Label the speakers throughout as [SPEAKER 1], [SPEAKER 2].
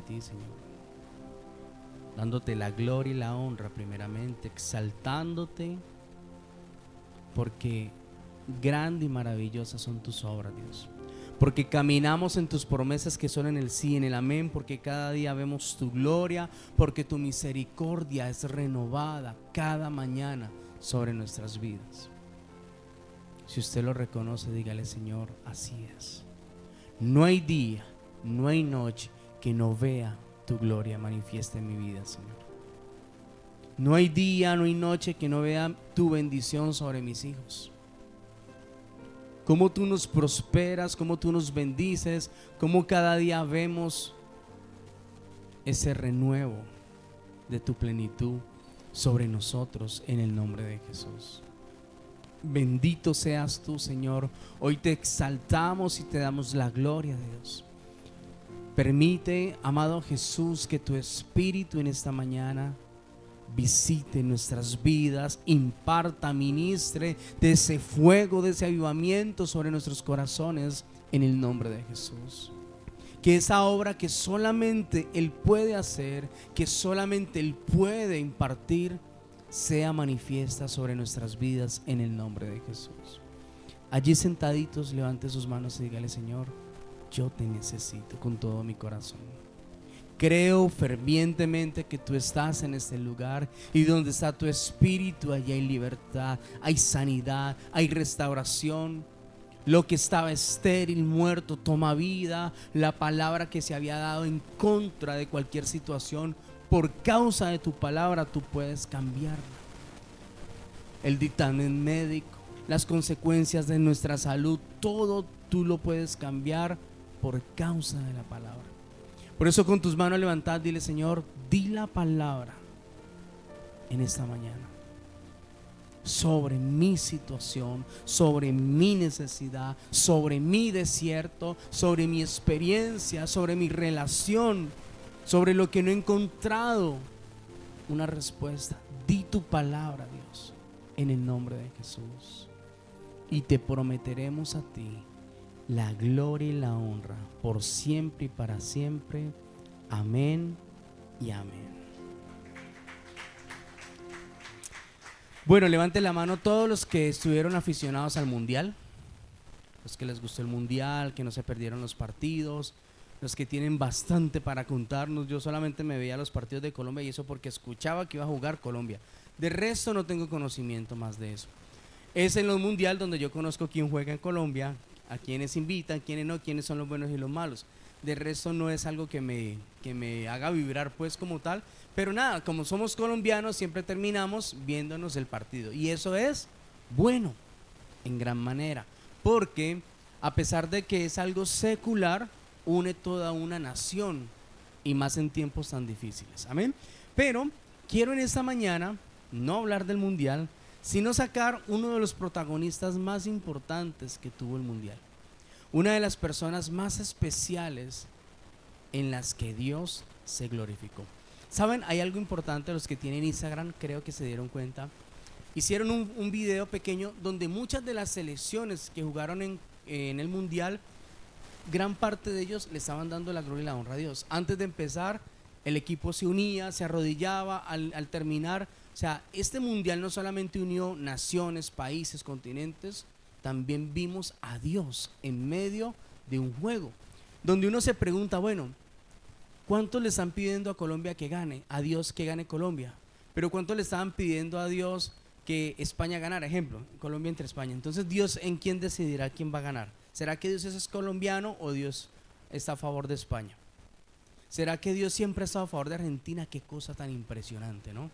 [SPEAKER 1] de ti, Señor, dándote la gloria y la honra primeramente, exaltándote, porque grande y maravillosas son tus obras, Dios. Porque caminamos en tus promesas que son en el sí, en el amén, porque cada día vemos tu gloria, porque tu misericordia es renovada cada mañana sobre nuestras vidas. Si usted lo reconoce, dígale: Señor, así es. No hay día, no hay noche que no vea tu gloria manifiesta en mi vida, Señor. No hay día, no hay noche que no vea tu bendición sobre mis hijos. Cómo tú nos prosperas, cómo tú nos bendices, cómo cada día vemos ese renuevo de tu plenitud sobre nosotros en el nombre de Jesús. Bendito seas tú, Señor. Hoy te exaltamos y te damos la gloria, Dios. Permite, amado Jesús, que tu Espíritu en esta mañana visite nuestras vidas, imparta, ministre de ese fuego, de ese avivamiento sobre nuestros corazones en el nombre de Jesús. Que esa obra que solamente Él puede hacer, que solamente Él puede impartir, sea manifiesta sobre nuestras vidas en el nombre de Jesús. Allí sentaditos, levante sus manos y dígale: Señor, yo te necesito con todo mi corazón. Creo fervientemente que tú estás en este lugar, y donde está tu Espíritu, allí hay libertad, hay sanidad, hay restauración. Lo que estaba estéril, muerto, toma vida. La palabra que se había dado en contra de cualquier situación, por causa de tu palabra tú puedes cambiarla. El dictamen médico, las consecuencias de nuestra salud, todo tú lo puedes cambiar por causa de la palabra. Por eso, con tus manos levantadas, dile: Señor, di la palabra en esta mañana sobre mi situación, sobre mi necesidad, sobre mi desierto, sobre mi experiencia, sobre mi relación, sobre lo que no he encontrado una respuesta. Di tu palabra, Dios, en el nombre de Jesús, y te prometeremos a ti la gloria y la honra por siempre y para siempre. Amén y amén. Bueno, levante la mano todos los que estuvieron aficionados al mundial, los que les gustó el mundial, que no se perdieron los partidos, los que tienen bastante para contarnos. Yo solamente me veía los partidos de Colombia, y eso porque escuchaba que iba a jugar Colombia. De resto no tengo conocimiento más de eso. Es en los mundial donde yo conozco quién juega en Colombia, a quienes invitan, quiénes no, quiénes son los buenos y los malos. De resto no es algo que me haga vibrar pues como tal. Pero nada, como somos colombianos, siempre terminamos viéndonos el partido, y eso es bueno en gran manera, porque a pesar de que es algo secular, une toda una nación, y más en tiempos tan difíciles. Amén. Pero quiero en esta mañana no hablar del mundial, sino sacar uno de los protagonistas más importantes que tuvo el mundial, una de las personas más especiales en las que Dios se glorificó. Saben, hay algo importante. Los que tienen Instagram creo que se dieron cuenta. Hicieron un video pequeño donde muchas de las selecciones que jugaron en el mundial, gran parte de ellos le estaban dando la gloria y la honra a Dios. Antes de empezar, el equipo se unía, se arrodillaba al terminar. O sea, este mundial no solamente unió naciones, países, continentes, también vimos a Dios en medio de un juego, donde uno se pregunta: bueno, ¿cuántos le están pidiendo a Colombia que gane? A Dios que gane Colombia. Pero ¿cuántos le estaban pidiendo a Dios que España ganara? Ejemplo, Colombia entre España. Entonces, ¿Dios en quién decidirá quién va a ganar? ¿Será que Dios es colombiano o Dios está a favor de España? ¿Será que Dios siempre ha estado a favor de Argentina? Qué cosa tan impresionante, ¿no?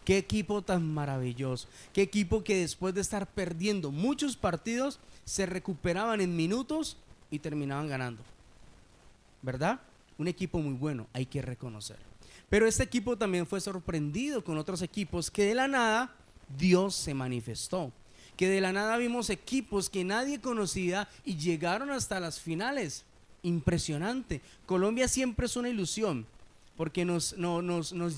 [SPEAKER 1] Qué equipo tan maravilloso. Qué equipo que después de estar perdiendo muchos partidos, se recuperaban en minutos y terminaban ganando, ¿verdad? Un equipo muy bueno, hay que reconocer. Pero este equipo también fue sorprendido con otros equipos, que de la nada Dios se manifestó, que de la nada vimos equipos que nadie conocía y llegaron hasta las finales. Impresionante. Colombia siempre es una ilusión, porque nos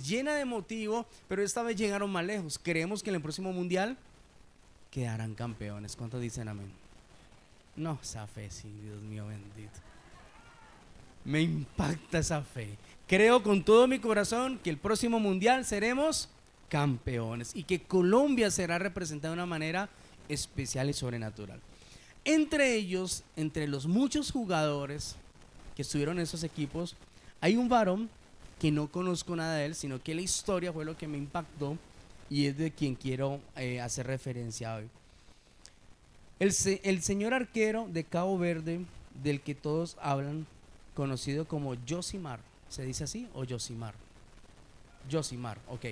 [SPEAKER 1] llena de motivo, pero esta vez llegaron más lejos. Creemos que en el próximo mundial quedarán campeones. ¿Cuántos dicen amén? No, esa fe, sí, Dios mío bendito. Me impacta esa fe. Creo con todo mi corazón que el próximo mundial seremos campeones y que Colombia será representada de una manera especial y sobrenatural. Entre ellos, entre los muchos jugadores que estuvieron en esos equipos, hay un varón que no conozco nada de él, sino que la historia fue lo que me impactó y es de quien quiero hacer referencia hoy. El señor arquero de Cabo Verde, del que todos hablan, conocido como Yosimar, ¿se dice así o Yosimar? Yosimar, ok.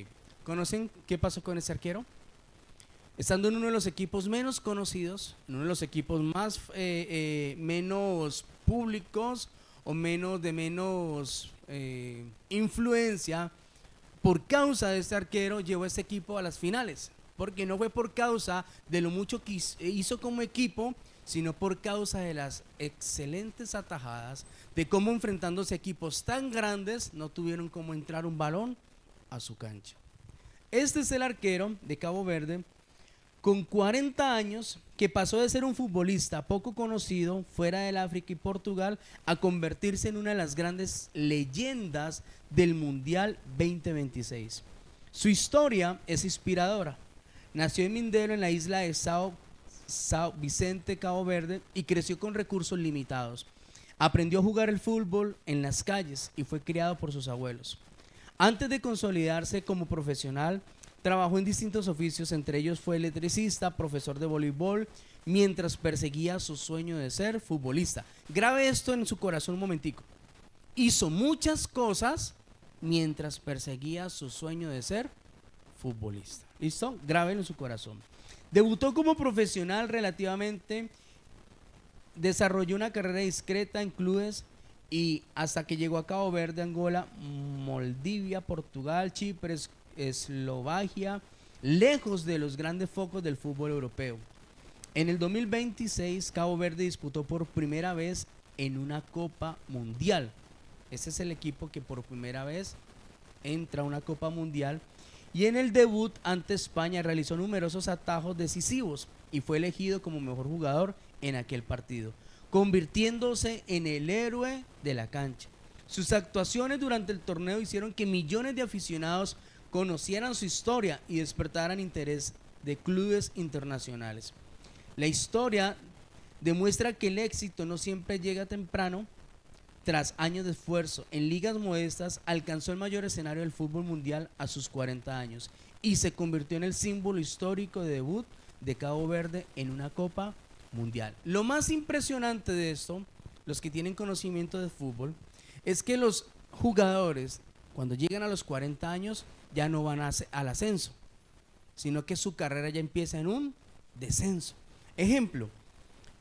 [SPEAKER 1] ¿Conocen qué pasó con ese arquero? Estando en uno de los equipos menos conocidos, en uno de los equipos más menos públicos o menos influencia, por causa de este arquero llevó a este equipo a las finales, porque no fue por causa de lo mucho que hizo como equipo, sino por causa de las excelentes atajadas, de cómo enfrentándose a equipos tan grandes no tuvieron cómo entrar un balón a su cancha. Este es el arquero de Cabo Verde con 40 años, que pasó de ser un futbolista poco conocido fuera del África y Portugal a convertirse en una de las grandes leyendas del Mundial 2026. Su historia es inspiradora. Nació en Mindelo, en la isla de São Vicente, Cabo Verde, y creció con recursos limitados. Aprendió a jugar el fútbol en las calles y fue criado por sus abuelos. Antes de consolidarse como profesional, trabajó en distintos oficios, entre ellos fue electricista, profesor de voleibol, mientras perseguía su sueño de ser futbolista. Grabe esto en su corazón un momentico. Hizo muchas cosas mientras perseguía su sueño de ser futbolista. ¿Listo? Grábelo en su corazón. Debutó como profesional relativamente, desarrolló una carrera discreta en clubes y hasta que llegó a Cabo Verde, Angola, Moldavia, Portugal, Chipre, Eslovaquia, lejos de los grandes focos del fútbol europeo. En el 2026, Cabo Verde disputó por primera vez en una Copa Mundial. Este es el equipo que por primera vez entra a una Copa Mundial. Y en el debut ante España realizó numerosos atajos decisivos y fue elegido como mejor jugador en aquel partido, convirtiéndose en el héroe de la cancha. Sus actuaciones durante el torneo hicieron que millones de aficionados conocieran su historia y despertaran interés de clubes internacionales. La historia demuestra que el éxito no siempre llega temprano. Tras años de esfuerzo en ligas modestas, alcanzó el mayor escenario del fútbol mundial a sus 40 años y se convirtió en el símbolo histórico de debut de Cabo Verde en una Copa Mundial. Lo más impresionante de esto, los que tienen conocimiento de fútbol, es que los jugadores, cuando llegan a los 40 años, ya no van al ascenso, sino que su carrera ya empieza en un descenso. Ejemplo,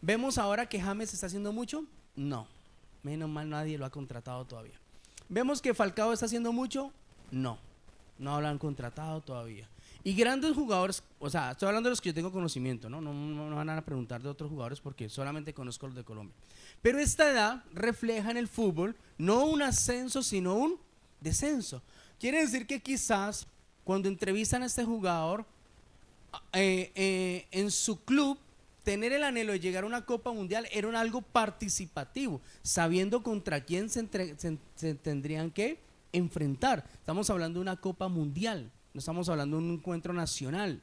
[SPEAKER 1] ¿vemos ahora que James está haciendo mucho? No, menos mal nadie lo ha contratado todavía. ¿Vemos que Falcao está haciendo mucho? No, no lo han contratado todavía. Y grandes jugadores, o sea, estoy hablando de los que yo tengo conocimiento, ¿no? No van a preguntar de otros jugadores porque solamente conozco los de Colombia. Pero esta edad refleja en el fútbol no un ascenso, sino un descenso. Quiere decir que quizás cuando entrevistan a este jugador en su club, tener el anhelo de llegar a una Copa Mundial era algo participativo, sabiendo contra quién se tendrían que enfrentar. Estamos hablando de una Copa Mundial, no estamos hablando de un encuentro nacional.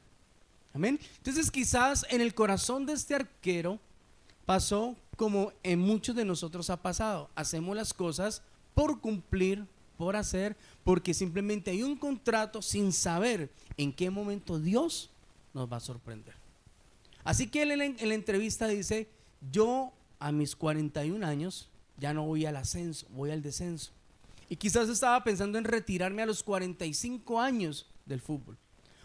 [SPEAKER 1] Amén. Entonces quizás en el corazón de este arquero pasó como en muchos de nosotros ha pasado. Hacemos las cosas por cumplir, por hacer, porque simplemente hay un contrato sin saber en qué momento Dios nos va a sorprender. Así que él en la entrevista dice: yo a mis 41 años ya no voy al ascenso, voy al descenso. Y quizás estaba pensando en retirarme a los 45 años del fútbol,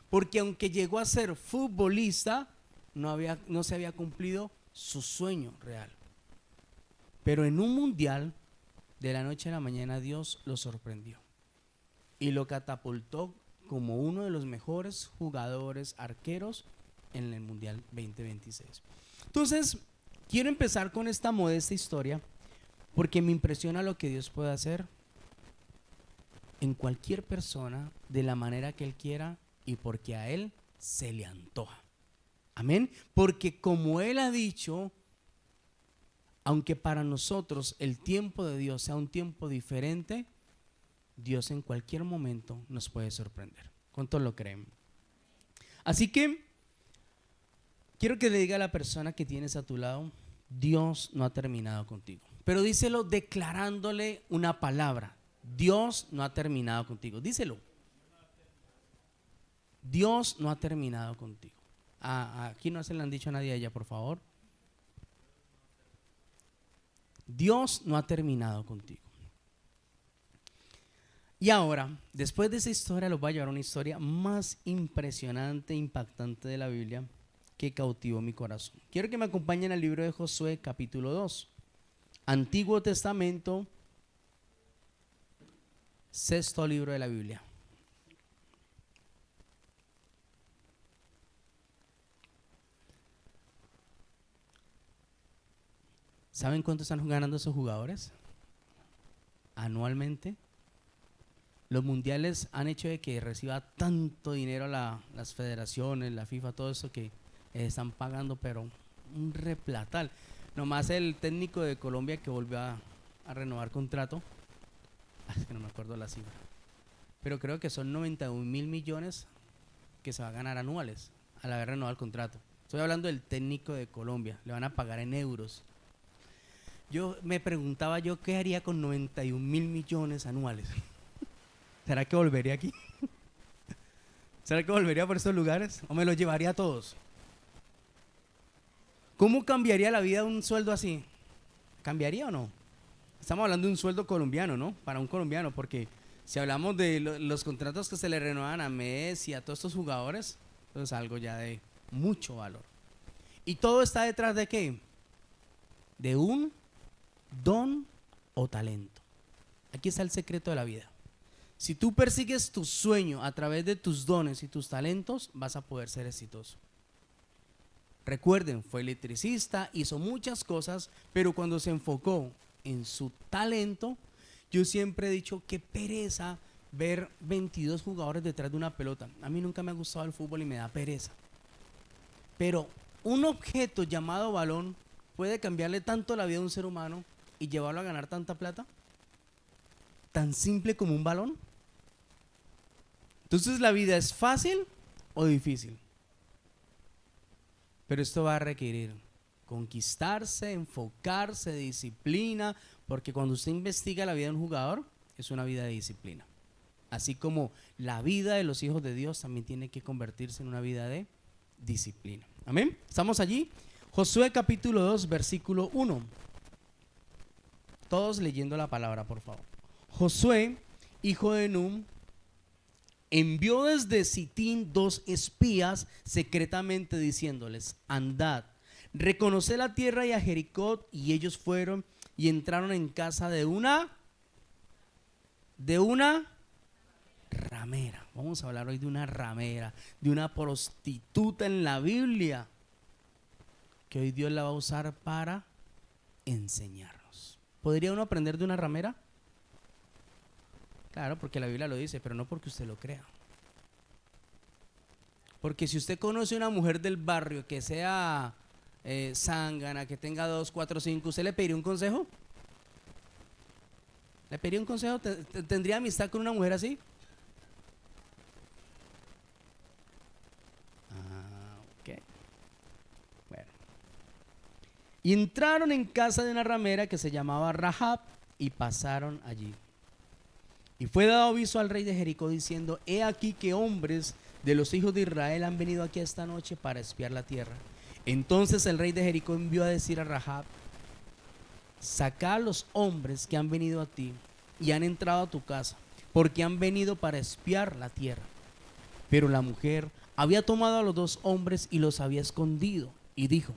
[SPEAKER 1] porque aunque llegó a ser futbolista, no se había cumplido su sueño real. Pero en un mundial, de la noche a la mañana, Dios lo sorprendió y lo catapultó como uno de los mejores jugadores arqueros en el Mundial 2026. Entonces, quiero empezar con esta modesta historia porque me impresiona lo que Dios puede hacer en cualquier persona de la manera que Él quiera y porque a Él se le antoja. Amén. Porque como Él ha dicho, Aunque para nosotros el tiempo de Dios sea un tiempo diferente, Dios en cualquier momento nos puede sorprender. ¿Cuántos lo creen? Así que quiero que le diga a la persona que tienes a tu lado, Dios no ha terminado contigo. Pero díselo declarándole una palabra. Dios no ha terminado contigo. Díselo. Dios no ha terminado contigo. Aquí no se le han dicho a nadie a ella, por favor. Dios no ha terminado contigo. Y ahora, después de esa historia, los voy a llevar a una historia más impresionante, impactante de la Biblia que cautivó mi corazón. Quiero que me acompañen al libro de Josué, capítulo 2. Antiguo Testamento, sexto libro de la Biblia. ¿Saben cuánto están ganando esos jugadores anualmente? Los mundiales han hecho de que reciba tanto dinero las federaciones, la FIFA, todo eso que están pagando, pero un replatal. Nomás el técnico de Colombia que volvió a renovar contrato, es que no me acuerdo la cifra, pero creo que son 91.000 millones que se va a ganar anuales al haber renovado el contrato. Estoy hablando del técnico de Colombia, le van a pagar en euros. Yo me preguntaba qué haría con 91.000 millones anuales. ¿Será que volvería aquí? ¿Será que volvería por estos lugares? ¿O me los llevaría a todos? ¿Cómo cambiaría la vida de un sueldo así? ¿Cambiaría o no? Estamos hablando de un sueldo colombiano, ¿no? Para un colombiano, porque si hablamos de los contratos que se le renuevan a Messi, a todos estos jugadores, eso es algo ya de mucho valor. ¿Y todo está detrás de qué? De un don o talento. Aquí está el secreto de la vida. Si tú persigues tu sueño a través de tus dones y tus talentos, vas a poder ser exitoso. Recuerden, fue electricista, hizo muchas cosas, pero cuando se enfocó en su talento, yo siempre he dicho qué pereza ver 22 jugadores detrás de una pelota. A mí nunca me ha gustado el fútbol y me da pereza. Pero un objeto llamado balón puede cambiarle tanto la vida de un ser humano y llevarlo a ganar tanta plata. Tan simple como un balón. Entonces, ¿la vida es fácil o difícil? Pero esto va a requerir conquistarse, enfocarse, disciplina, porque cuando usted investiga la vida de un jugador, es una vida de disciplina. Así como la vida de los hijos de Dios también tiene que convertirse en una vida de disciplina. ¿Amén? ¿Estamos allí? Josué capítulo 2, versículo 1. Todos leyendo la palabra, por favor. Josué, hijo de Nun, envió desde Sitín 2 espías secretamente diciéndoles: andad, reconoced la tierra y a Jericó. Y ellos fueron y entraron en casa de una ramera. Vamos a hablar hoy de una ramera, de una prostituta en la Biblia, que hoy Dios la va a usar para enseñarnos. ¿Podría uno aprender de una ramera? Claro, porque la Biblia lo dice, pero no porque usted lo crea. Porque si usted conoce a una mujer del barrio que sea zángana, que tenga 2, 4, 5, ¿usted le pediría un consejo? ¿Le pediría un consejo? ¿Tendría amistad con una mujer así? Ok. Bueno. Y entraron en casa de una ramera que se llamaba Rahab y pasaron allí. Y fue dado aviso al rey de Jericó diciendo: he aquí que hombres de los hijos de Israel han venido aquí esta noche para espiar la tierra. Entonces el rey de Jericó envió a decir a Rahab: saca a los hombres que han venido a ti y han entrado a tu casa, porque han venido para espiar la tierra. Pero la mujer había tomado a los 2 hombres y los había escondido, y dijo: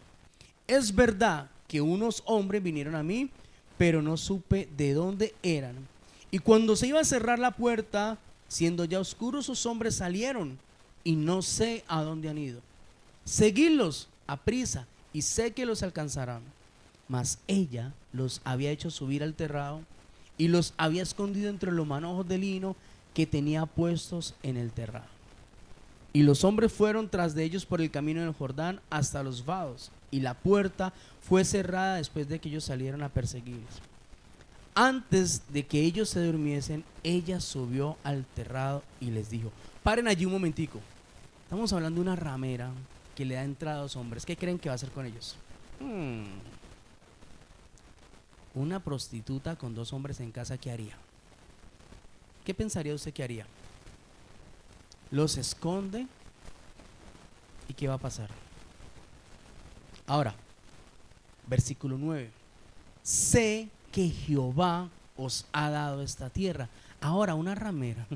[SPEAKER 1] es verdad que unos hombres vinieron a mí, pero no supe de dónde eran. Y cuando se iba a cerrar la puerta, siendo ya oscuro, sus hombres salieron, y no sé a dónde han ido. Seguidlos a prisa, y sé que los alcanzarán. Mas ella los había hecho subir al terrado, y los había escondido entre los manojos de lino que tenía puestos en el terrado. Y los hombres fueron tras de ellos por el camino del Jordán hasta los vados, y la puerta fue cerrada después de que ellos salieron a perseguirlos. Antes de que ellos se durmiesen, ella subió al terrado y les dijo: paren allí un momentico. Estamos hablando de una ramera que le da entrada a los hombres. ¿Qué creen que va a hacer con ellos? Una prostituta con dos hombres en casa, ¿qué haría? ¿Qué pensaría usted que haría? Los esconde. ¿Y qué va a pasar? Ahora, versículo 9. Sé que Jehová os ha dado esta tierra. Ahora, una ramera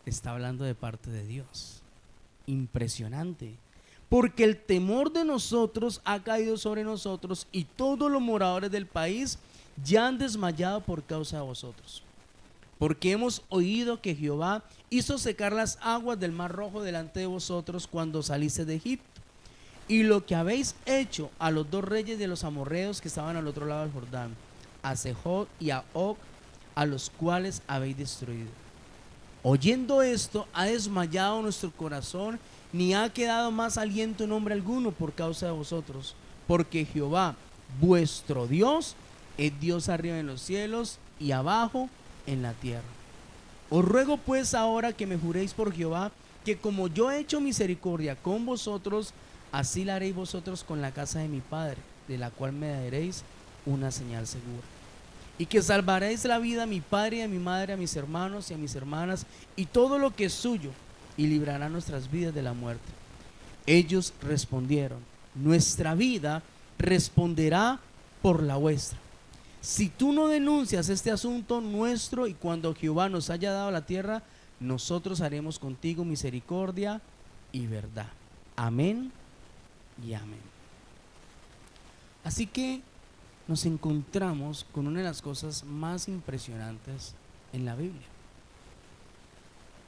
[SPEAKER 1] está hablando de parte de Dios. Impresionante. Porque el temor de nosotros ha caído sobre nosotros, y todos los moradores del país ya han desmayado por causa de vosotros. Porque hemos oído que Jehová hizo secar las aguas del mar Rojo delante de vosotros cuando saliste de Egipto, y lo que habéis hecho a los dos reyes de los amorreos que estaban al otro lado del Jordán, a Sehón y a Og, a los cuales habéis destruido. Oyendo esto, ha desmayado nuestro corazón, ni ha quedado más aliento en hombre alguno por causa de vosotros, porque Jehová vuestro Dios es Dios arriba en los cielos y abajo en la tierra. Os ruego pues ahora que me juréis por Jehová, que como yo he hecho misericordia con vosotros, así la haréis vosotros con la casa de mi padre, de la cual me daréis una señal segura. Y que salvaréis la vida a mi padre y a mi madre, a mis hermanos y a mis hermanas, y todo lo que es suyo, y librará nuestras vidas de la muerte. Ellos respondieron: nuestra vida responderá por la vuestra. Si tú no denuncias este asunto nuestro, y cuando Jehová nos haya dado la tierra, nosotros haremos contigo misericordia y verdad. Amén y amén. Así que nos encontramos con una de las cosas más impresionantes en la Biblia.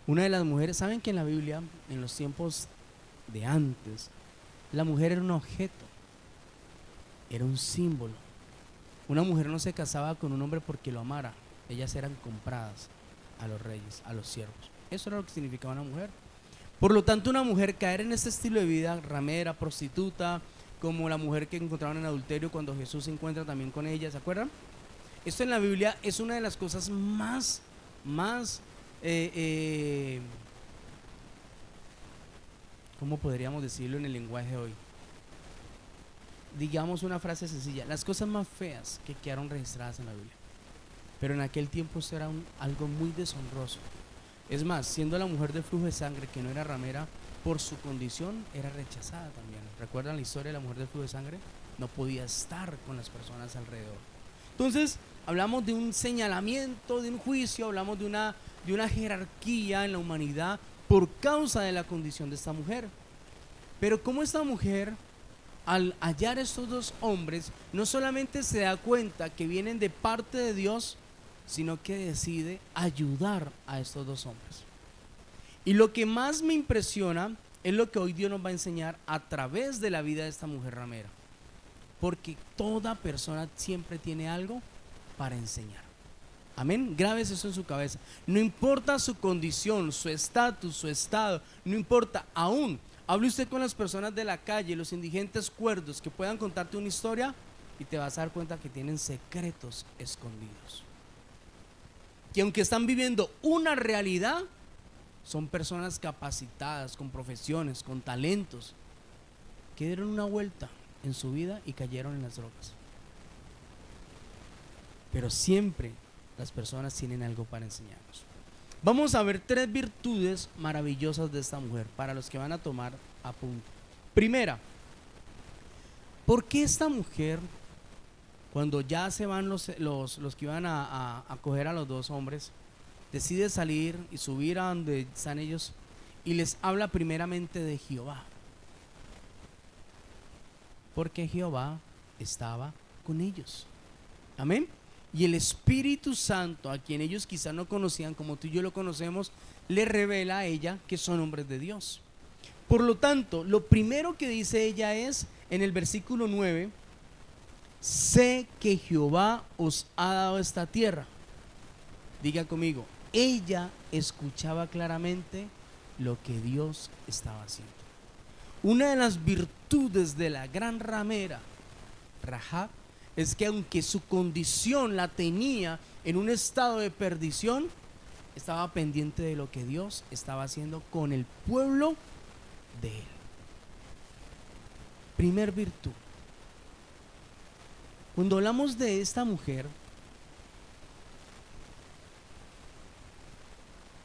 [SPEAKER 1] Una de las mujeres, ¿saben que en la Biblia, en los tiempos de antes, la mujer era un objeto, era un símbolo? Una mujer no se casaba con un hombre porque lo amara, ellas eran compradas a los reyes, a los siervos. Eso era lo que significaba una mujer. Por lo tanto, una mujer caer en este estilo de vida, ramera, prostituta, como la mujer que encontraron en adulterio cuando Jesús se encuentra también con ella, ¿se acuerdan? Esto en la Biblia es una de las cosas más ¿cómo podríamos decirlo en el lenguaje de hoy? Digamos una frase sencilla: las cosas más feas que quedaron registradas en la Biblia. Pero en aquel tiempo esto era algo muy deshonroso. Es más, siendo la mujer de flujo de sangre, que no era ramera, por su condición era rechazada también. ¿Recuerdan la historia de la mujer de flujo de sangre? No podía estar con las personas alrededor. Entonces, hablamos de un señalamiento, de un juicio, hablamos de una jerarquía en la humanidad por causa de la condición de esta mujer. Pero como esta mujer, al hallar estos dos hombres, no solamente se da cuenta que vienen de parte de Dios, sino que decide ayudar a estos dos hombres. Y lo que más me impresiona es lo que hoy Dios nos va a enseñar a través de la vida de esta mujer ramera, porque toda persona siempre tiene algo para enseñar. Amén, grabes eso en su cabeza. No importa su condición, su estatus, su estado, no importa. Aún hable usted con las personas de la calle, los indigentes cuerdos, que puedan contarte una historia, y te vas a dar cuenta que tienen secretos escondidos, que aunque están viviendo una realidad, son personas capacitadas, con profesiones, con talentos, que dieron una vuelta en su vida y cayeron en las drogas. Pero siempre las personas tienen algo para enseñarnos. Vamos a ver 3 virtudes maravillosas de esta mujer para los que van a tomar apunte. Primera, ¿por qué esta mujer, cuando ya se van los que iban a coger a los dos hombres, decide salir y subir a donde están ellos y les habla primeramente de Jehová? Porque Jehová estaba con ellos. Amén. Y el Espíritu Santo, a quien ellos quizá no conocían como tú y yo lo conocemos, le revela a ella que son hombres de Dios. Por lo tanto, lo primero que dice ella es, en el versículo 9, sé que Jehová os ha dado esta tierra. Diga conmigo, ella escuchaba claramente lo que Dios estaba haciendo. Una de las virtudes de la gran ramera Rahab es que aunque su condición la tenía en un estado de perdición, estaba pendiente de lo que Dios estaba haciendo con el pueblo de él. Primer virtud. Cuando hablamos de esta mujer,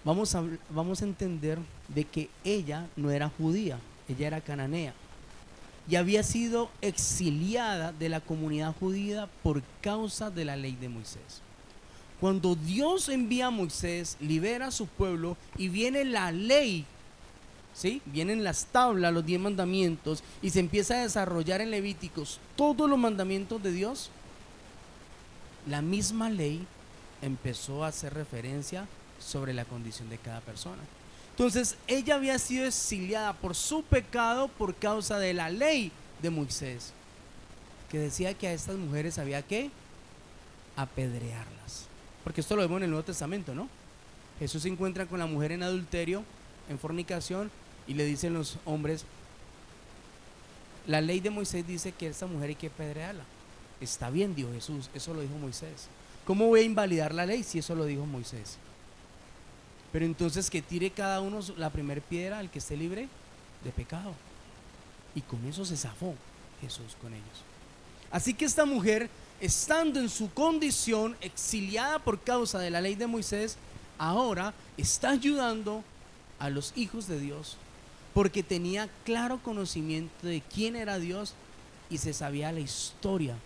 [SPEAKER 1] vamos a entender de que ella no era judía, ella era cananea y había sido exiliada de la comunidad judía por causa de la ley de Moisés. Cuando Dios envía a Moisés, libera a su pueblo y viene la ley, ¿sí? Vienen las tablas, los 10 mandamientos, y se empieza a desarrollar en Levíticos todos los mandamientos de Dios. La misma ley empezó a hacer referencia sobre la condición de cada persona. Entonces ella había sido exiliada por su pecado por causa de la ley de Moisés, que decía que a estas mujeres había que apedrearlas. Porque esto lo vemos en el Nuevo Testamento, ¿no? Jesús se encuentra con la mujer en adulterio, en fornicación, y le dicen los hombres: la ley de Moisés dice que a esta mujer hay que apedrearla. Está bien, dijo Jesús, eso lo dijo Moisés. ¿Cómo voy a invalidar la ley si eso lo dijo Moisés? Pero entonces que tire cada uno la primera piedra al que esté libre de pecado. Y con eso se zafó Jesús con ellos. Así que esta mujer, estando en su condición exiliada por causa de la ley de Moisés, ahora está ayudando a los hijos de Dios, porque tenía claro conocimiento de quién era Dios y se sabía la historia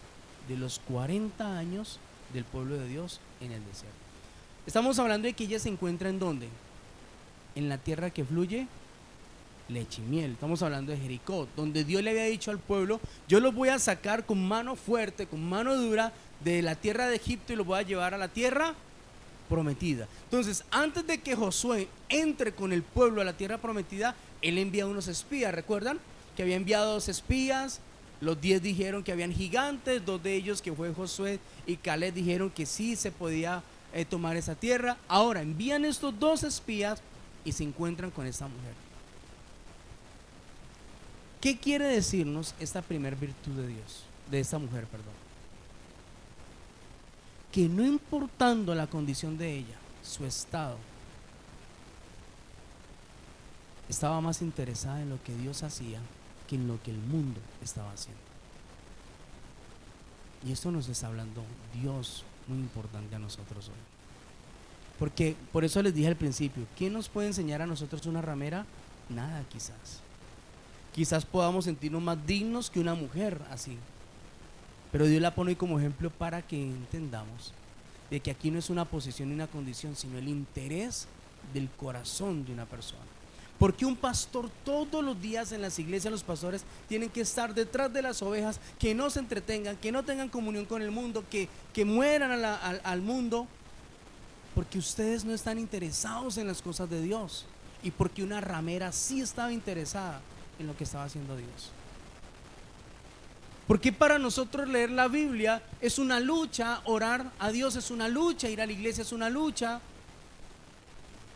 [SPEAKER 1] de los 40 años del pueblo de Dios en el desierto. Estamos hablando de que ella se encuentra ¿en dónde? En la tierra que fluye leche y miel. Estamos hablando de Jericó, donde Dios le había dicho al pueblo: yo los voy a sacar con mano fuerte, con mano dura de la tierra de Egipto y los voy a llevar a la tierra prometida. Entonces, antes de que Josué entre con el pueblo a la tierra prometida, él envía unos espías. ¿Recuerdan? Que había enviado 2 espías. Los 10 dijeron que habían gigantes. 2 de ellos, que fue Josué y Caleb, dijeron que sí se podía tomar esa tierra. Ahora envían estos 2 espías y se encuentran con esta mujer. ¿Qué quiere decirnos esta primer virtud de Dios, de esta mujer, perdón? Que no importando la condición de ella, su estado, estaba más interesada en lo que Dios hacía que en lo que el mundo estaba haciendo. Y esto nos está hablando Dios muy importante a nosotros hoy. Porque por eso les dije al principio, ¿qué nos puede enseñar a nosotros una ramera? Nada, quizás. Quizás podamos sentirnos más dignos que una mujer así. Pero Dios la pone como ejemplo para que entendamos de que aquí no es una posición ni una condición, sino el interés del corazón de una persona. Porque un pastor todos los días en las iglesias, los pastores tienen que estar detrás de las ovejas, que no se entretengan, que no tengan comunión con el mundo, que mueran al mundo, porque ustedes no están interesados en las cosas de Dios, y porque una ramera sí estaba interesada en lo que estaba haciendo Dios. Porque para nosotros leer la Biblia es una lucha, orar a Dios es una lucha, ir a la iglesia es una lucha,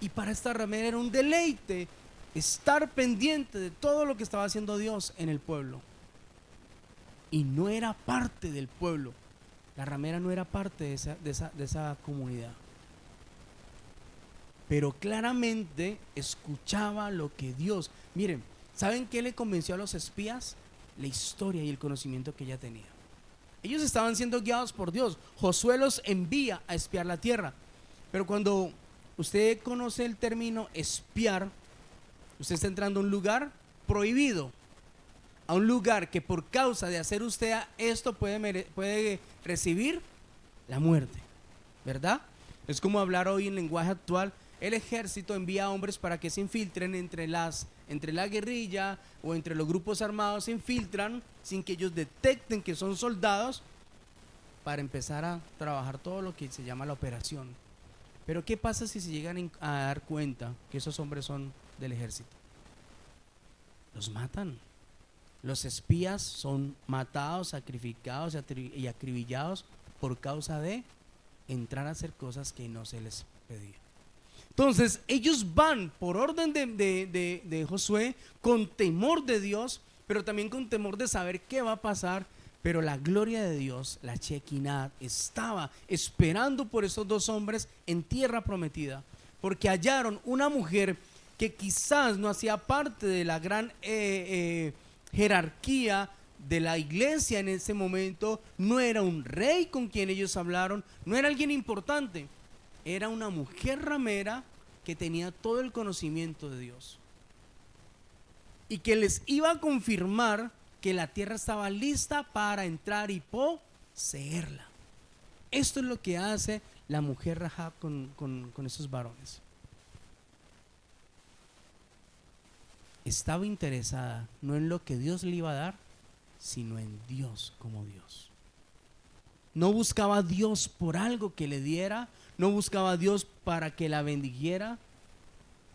[SPEAKER 1] y para esta ramera era un deleite estar pendiente de todo lo que estaba haciendo Dios en el pueblo. Y no era parte del pueblo. La ramera no era parte de esa comunidad. Pero claramente escuchaba lo que Dios. Miren, ¿saben qué le convenció a los espías? La historia y el conocimiento que ella tenía. Ellos estaban siendo guiados por Dios. Josué los envía a espiar la tierra. Pero cuando usted conoce el término espiar, usted está entrando a un lugar prohibido, a un lugar que por causa de hacer usted esto puede recibir la muerte, ¿verdad? Es como hablar hoy en lenguaje actual. El ejército envía hombres para que se infiltren entre la guerrilla o entre los grupos armados, se infiltran sin que ellos detecten que son soldados, para empezar a trabajar todo lo que se llama la operación. Pero ¿qué pasa si se llegan a dar cuenta que esos hombres son del ejército? Los matan. Los espías son matados, sacrificados y acribillados por causa de entrar a hacer cosas que no se les pedía. Entonces ellos van por orden de Josué, con temor de Dios, pero también con temor de saber qué va a pasar. Pero la gloria de Dios, la Shekinah, estaba esperando por esos dos hombres en tierra prometida, porque hallaron una mujer que quizás no hacía parte de la gran jerarquía de la iglesia en ese momento. No era un rey con quien ellos hablaron, no era alguien importante, era una mujer ramera que tenía todo el conocimiento de Dios y que les iba a confirmar que la tierra estaba lista para entrar y poseerla. Esto es lo que hace la mujer Rahab con esos varones. Estaba interesada no en lo que Dios le iba a dar, sino en Dios como Dios. No buscaba a Dios por algo que le diera, no buscaba a Dios para que la bendijera.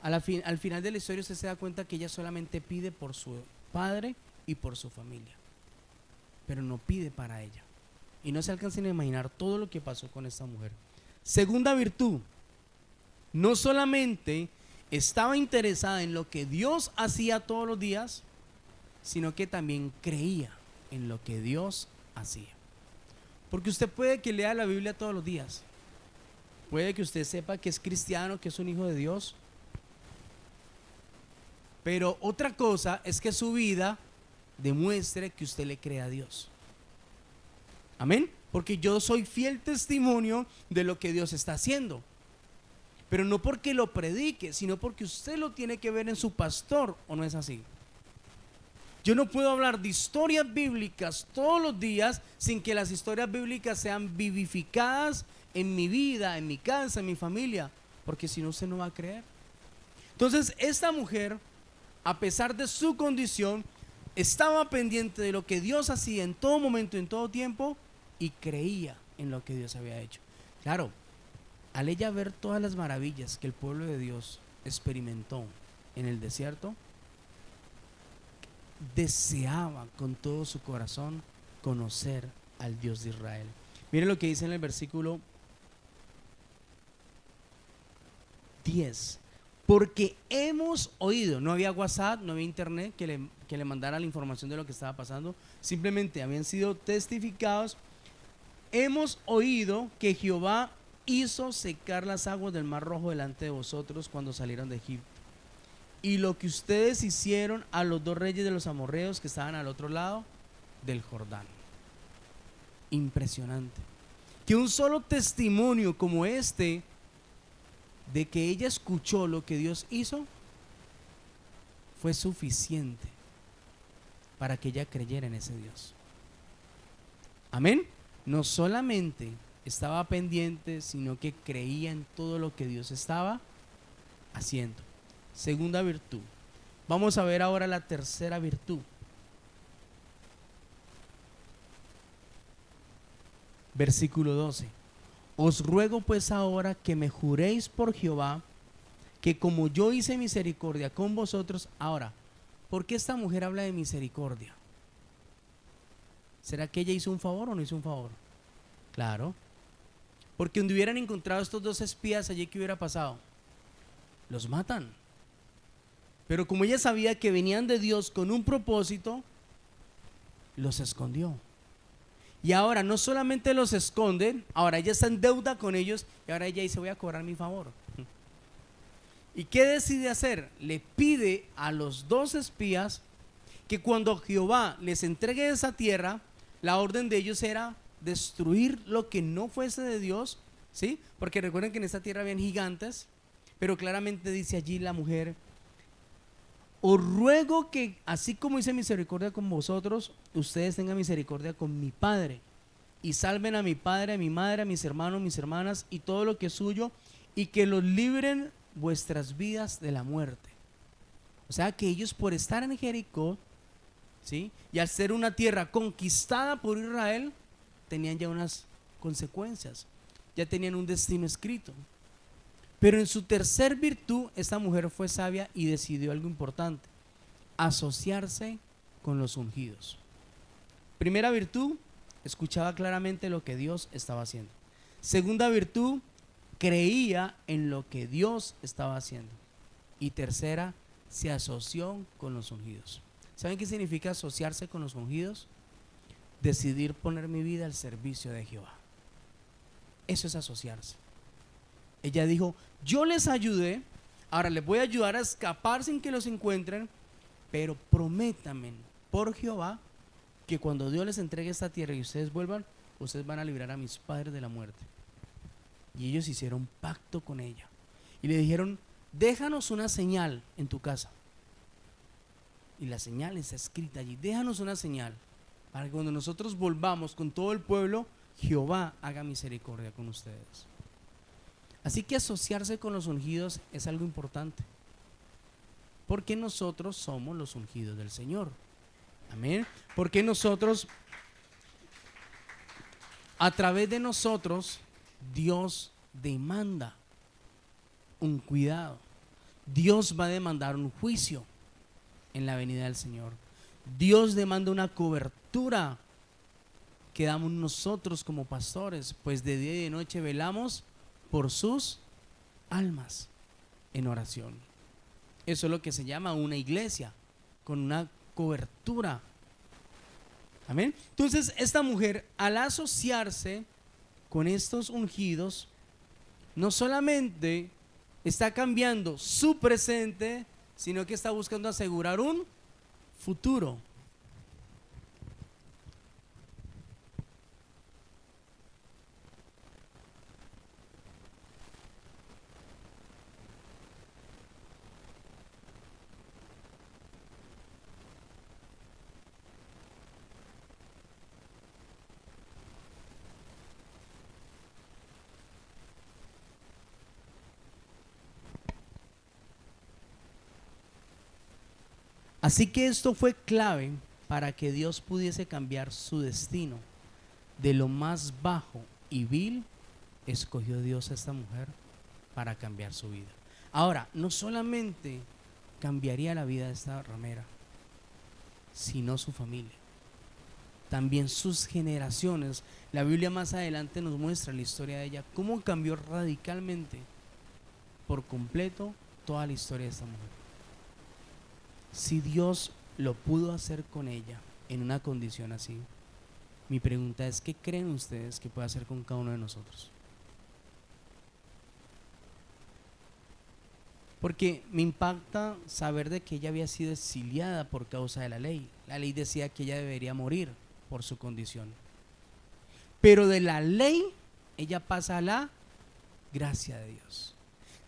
[SPEAKER 1] Al final de la historia usted se da cuenta que ella solamente pide por su padre y por su familia, pero no pide para ella. Y no se alcanzan a imaginar todo lo que pasó con esta mujer. Segunda virtud, no solamente estaba interesada en lo que Dios hacía todos los días, sino que también creía en lo que Dios hacía. Porque usted puede que lea la Biblia todos los días, puede que usted sepa que es cristiano, que es un hijo de Dios, pero otra cosa es que su vida demuestre que usted le cree a Dios. Amén. Porque yo soy fiel testimonio de lo que Dios está haciendo, pero no porque lo predique, sino porque usted lo tiene que ver en su pastor. ¿O no es así? Yo no puedo hablar de historias bíblicas todos los días sin que las historias bíblicas sean vivificadas en mi vida, en mi casa, en mi familia, porque si no, usted no va a creer. Entonces esta mujer, a pesar de su condición, estaba pendiente de lo que Dios hacía en todo momento, en todo tiempo, y creía en lo que Dios había hecho. Claro, al ella ver todas las maravillas que el pueblo de Dios experimentó en el desierto, deseaba con todo su corazón conocer al Dios de Israel. Miren lo que dice en el versículo 10. Porque hemos oído, no había WhatsApp, no había internet que le mandara la información de lo que estaba pasando, simplemente habían sido testificados. Hemos oído que Jehová hizo secar las aguas del Mar Rojo delante de vosotros cuando salieron de Egipto, y lo que ustedes hicieron a los dos reyes de los amorreos que estaban al otro lado del Jordán. Impresionante que un solo testimonio como este, de que ella escuchó lo que Dios hizo, fue suficiente para que ella creyera en ese Dios. Amén. No solamente estaba pendiente, sino que creía en todo lo que Dios estaba haciendo. Segunda virtud. Vamos a ver ahora la tercera virtud. Versículo 12. Os ruego pues ahora que me juréis por Jehová, que como yo hice misericordia con vosotros. Ahora, ¿por qué esta mujer habla de misericordia? ¿Será que ella hizo un favor o no hizo un favor? Claro, porque donde hubieran encontrado estos dos espías allí, ¿qué hubiera pasado? Los matan. Pero como ella sabía que venían de Dios con un propósito, los escondió. Y ahora no solamente los esconden, ahora ella está en deuda con ellos, y ahora ella dice: voy a cobrar mi favor. ¿Y qué decide hacer? Le pide a los dos espías que cuando Jehová les entregue esa tierra, la orden de ellos era destruir lo que no fuese de Dios, ¿sí? Porque recuerden que en esta tierra habían gigantes, pero claramente dice allí la mujer: os ruego que así como hice misericordia con vosotros, ustedes tengan misericordia con mi padre, y salven a mi padre, a mi madre, a mis hermanos, mis hermanas y todo lo que es suyo, y que los libren vuestras vidas de la muerte. O sea que ellos, por estar en Jericó, ¿sí?, y al ser una tierra conquistada por Israel, tenían ya unas consecuencias, ya tenían un destino escrito. Pero en su tercer virtud, esta mujer fue sabia y decidió algo importante: asociarse con los ungidos. Primera virtud, escuchaba claramente lo que Dios estaba haciendo. Segunda virtud, creía en lo que Dios estaba haciendo. Y tercera, se asoció con los ungidos. ¿Saben qué significa asociarse con los ungidos? Decidir poner mi vida al servicio de Jehová. Eso es asociarse. Ella dijo, yo les ayudé, ahora les voy a ayudar a escapar sin que los encuentren, pero prométanme por Jehová que cuando Dios les entregue esta tierra y ustedes vuelvan, ustedes van a librar a mis padres de la muerte. Y ellos hicieron pacto con ella y le dijeron, déjanos una señal en tu casa. Y la señal está escrita allí, déjanos una señal para que cuando nosotros volvamos con todo el pueblo, Jehová haga misericordia con ustedes. Así que asociarse con los ungidos es algo importante, porque nosotros somos los ungidos del Señor. Amén. Porque nosotros, a través de nosotros, Dios demanda un cuidado. Dios va a demandar un juicio en la venida del Señor. Dios demanda una cobertura que damos nosotros como pastores, pues de día y de noche velamos por sus almas en oración. Eso es lo que se llama una iglesia con una cobertura. Amén. Entonces esta mujer, al asociarse con estos ungidos, no solamente está cambiando su presente, sino que está buscando asegurar un futuro. Así que esto fue clave para que Dios pudiese cambiar su destino. De lo más bajo y vil, escogió Dios a esta mujer para cambiar su vida. Ahora, no solamente cambiaría la vida de esta ramera, sino su familia, también sus generaciones. La Biblia más adelante nos muestra la historia de ella, cómo cambió radicalmente, por completo, toda la historia de esta mujer. Si Dios lo pudo hacer con ella en una condición así, mi pregunta es, ¿qué creen ustedes que puede hacer con cada uno de nosotros? Porque me impacta saber de que ella había sido exiliada por causa de la ley. La ley decía que ella debería morir por su condición. Pero de la ley, ella pasa a la gracia de Dios.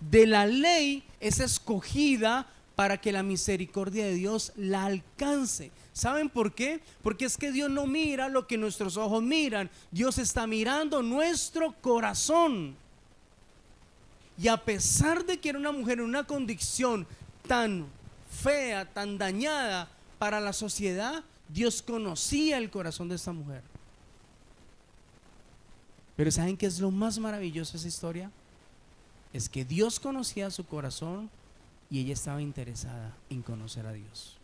[SPEAKER 1] De la ley es escogida para que la misericordia de Dios la alcance. ¿Saben por qué? Porque es que Dios no mira lo que nuestros ojos miran. Dios está mirando nuestro corazón. Y a pesar de que era una mujer en una condición tan fea, tan dañada para la sociedad, Dios conocía el corazón de esta mujer. Pero ¿saben qué es lo más maravilloso de esa historia? Es que Dios conocía su corazón y ella estaba interesada en conocer a Dios.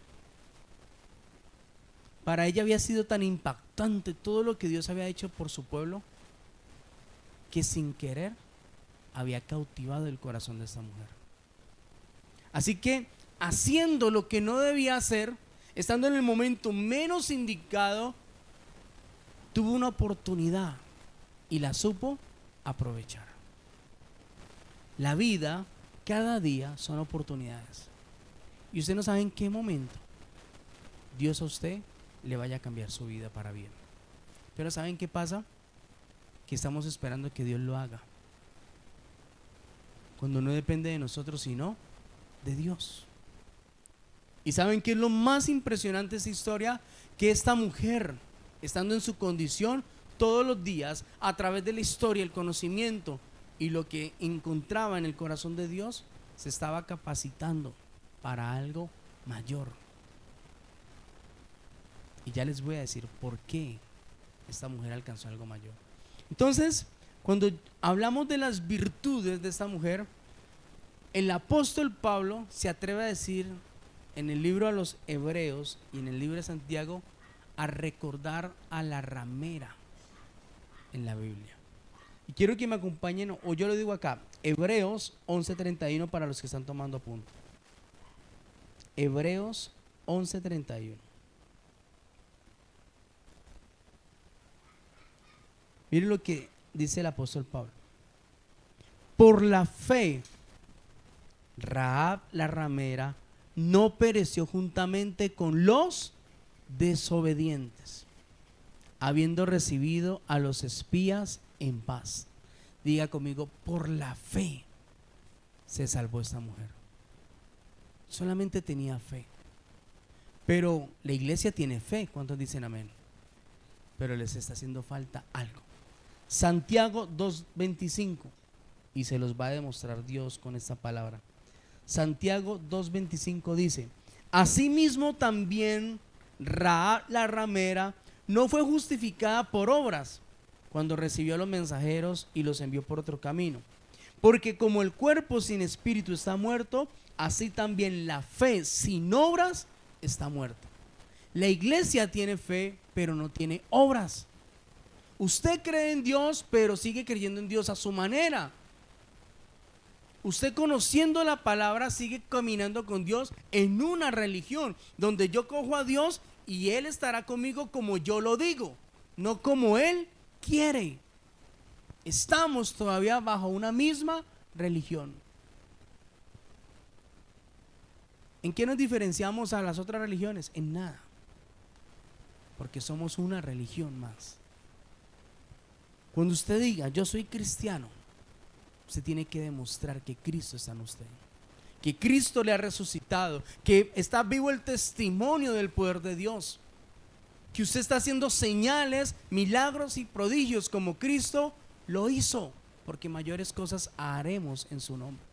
[SPEAKER 1] Para ella había sido tan impactante todo lo que Dios había hecho por su pueblo, que sin querer había cautivado el corazón de esta mujer. Así que, haciendo lo que no debía hacer, estando en el momento menos indicado, tuvo una oportunidad y la supo aprovechar. La vida, cada día, son oportunidades. Y usted no sabe en qué momento Dios a usted le vaya a cambiar su vida para bien. Pero ¿saben qué pasa? Que estamos esperando que Dios lo haga, cuando no depende de nosotros, sino de Dios. ¿Y saben qué es lo más impresionante de esta historia? Que esta mujer, estando en su condición, todos los días, a través de la historia, el conocimiento y lo que encontraba en el corazón de Dios, se estaba capacitando para algo mayor. Y ya les voy a decir por qué esta mujer alcanzó algo mayor. Entonces, cuando hablamos de las virtudes de esta mujer, el apóstol Pablo se atreve a decir en el libro a los Hebreos y en el libro de Santiago, a recordar a la ramera en la Biblia. Y quiero que me acompañen, o yo lo digo acá, Hebreos 11:31 para los que están tomando apunte. Hebreos 11:31. Miren lo que dice el apóstol Pablo. Por la fe, Rahab la ramera no pereció juntamente con los desobedientes, habiendo recibido a los espías en paz. Diga conmigo, por la fe se salvó esta mujer. Solamente tenía fe. Pero la iglesia tiene fe. ¿Cuántos dicen amén? Pero les está haciendo falta algo. Santiago 2:25, y se los va a demostrar Dios con esta palabra. Santiago 2:25 dice: asimismo también Rahab la ramera no fue justificada por obras cuando recibió a los mensajeros y los envió por otro camino. Porque como el cuerpo sin espíritu está muerto, así también la fe sin obras está muerta. La iglesia tiene fe, pero no tiene obras. Usted cree en Dios, pero sigue creyendo en Dios a su manera. Usted, conociendo la palabra, sigue caminando con Dios en una religión donde yo cojo a Dios y Él estará conmigo como yo lo digo, no como Él quiere. Estamos todavía bajo una misma religión. ¿En qué nos diferenciamos a las otras religiones? En nada, porque somos una religión más. Cuando usted diga yo soy cristiano, usted tiene que demostrar que Cristo está en usted, que Cristo le ha resucitado, que está vivo el testimonio del poder de Dios, que usted está haciendo señales, milagros y prodigios como Cristo lo hizo, porque mayores cosas haremos en su nombre.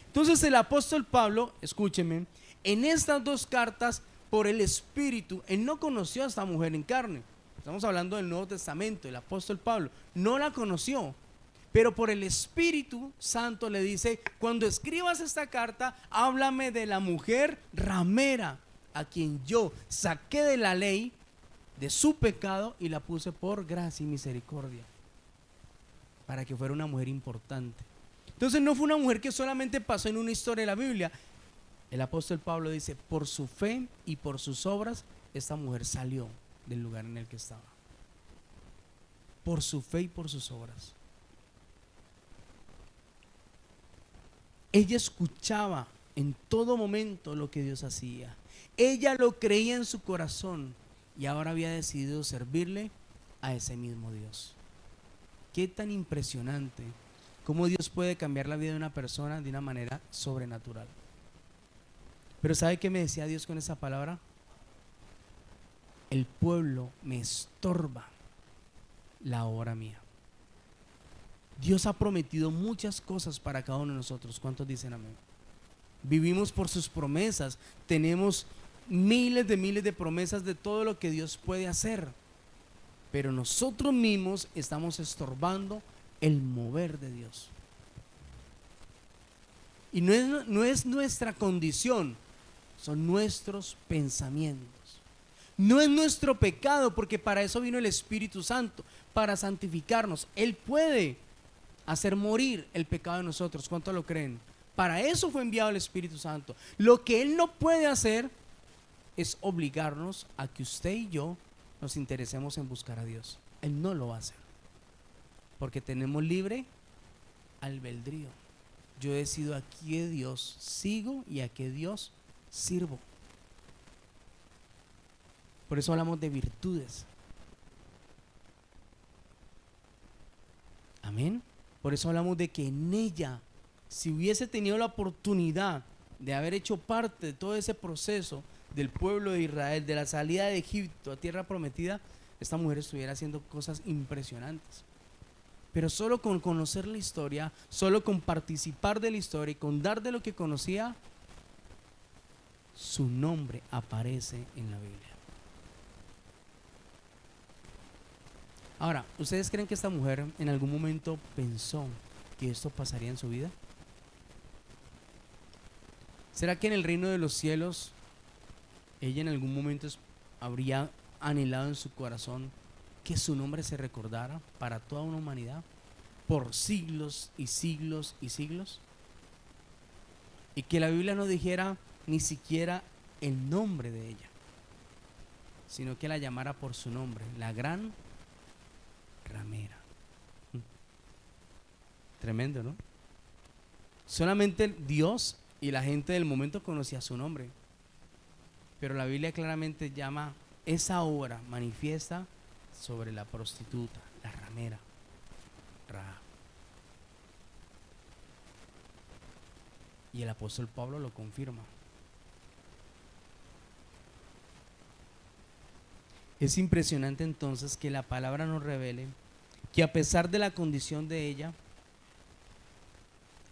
[SPEAKER 1] Entonces el apóstol Pablo, escúcheme, en estas dos cartas, por el Espíritu, él no conoció a esta mujer en carne. Estamos hablando del Nuevo Testamento. El apóstol Pablo no la conoció, pero por el Espíritu Santo le dice: cuando escribas esta carta, háblame de la mujer ramera, a quien yo saqué de la ley, de su pecado, y la puse por gracia y misericordia, para que fuera una mujer importante. Entonces no fue una mujer que solamente pasó en una historia de la Biblia. El apóstol Pablo dice: por su fe y por sus obras, esta mujer salió del lugar en el que estaba. Por su fe y por sus obras. Ella escuchaba en todo momento lo que Dios hacía. Ella lo creía en su corazón y ahora había decidido servirle a ese mismo Dios. Qué tan impresionante cómo Dios puede cambiar la vida de una persona de una manera sobrenatural. Pero ¿sabe qué me decía Dios con esa palabra? El pueblo me estorba la obra mía. Dios ha prometido muchas cosas para cada uno de nosotros. ¿Cuántos dicen amén? Vivimos por sus promesas. Tenemos miles de promesas de todo lo que Dios puede hacer. Pero nosotros mismos estamos estorbando el mover de Dios. Y no es nuestra condición, son nuestros pensamientos. No es nuestro pecado, porque para eso vino el Espíritu Santo, para santificarnos. Él puede hacer morir el pecado de nosotros. ¿Cuánto lo creen? Para eso fue enviado el Espíritu Santo. Lo que Él no puede hacer es obligarnos a que usted y yo nos interesemos en buscar a Dios. Él no lo va a hacer, porque tenemos libre albedrío. Yo decido a qué Dios sigo y a qué Dios sirvo. Por eso hablamos de virtudes. Amén. Por eso hablamos de que en ella, si hubiese tenido la oportunidad de haber hecho parte de todo ese proceso del pueblo de Israel, de la salida de Egipto a tierra prometida, esta mujer estuviera haciendo cosas impresionantes. Pero solo con conocer la historia, solo con participar de la historia y con dar de lo que conocía, su nombre aparece en la Biblia. Ahora, ¿ustedes creen que esta mujer en algún momento pensó que esto pasaría en su vida? ¿Será que en el reino de los cielos ella en algún momento habría anhelado en su corazón que su nombre se recordara para toda una humanidad? por siglos y siglos y siglos. Y que la Biblia no dijera ni siquiera el nombre de ella, sino que la llamara por su nombre, la gran ramera. Tremendo, ¿no? Solamente Dios y la gente del momento conocía su nombre, pero la Biblia claramente llama esa obra manifiesta sobre la prostituta, la ramera, Rahab. Y el apóstol Pablo lo confirma. Es impresionante entonces que la palabra nos revele que a pesar de la condición de ella,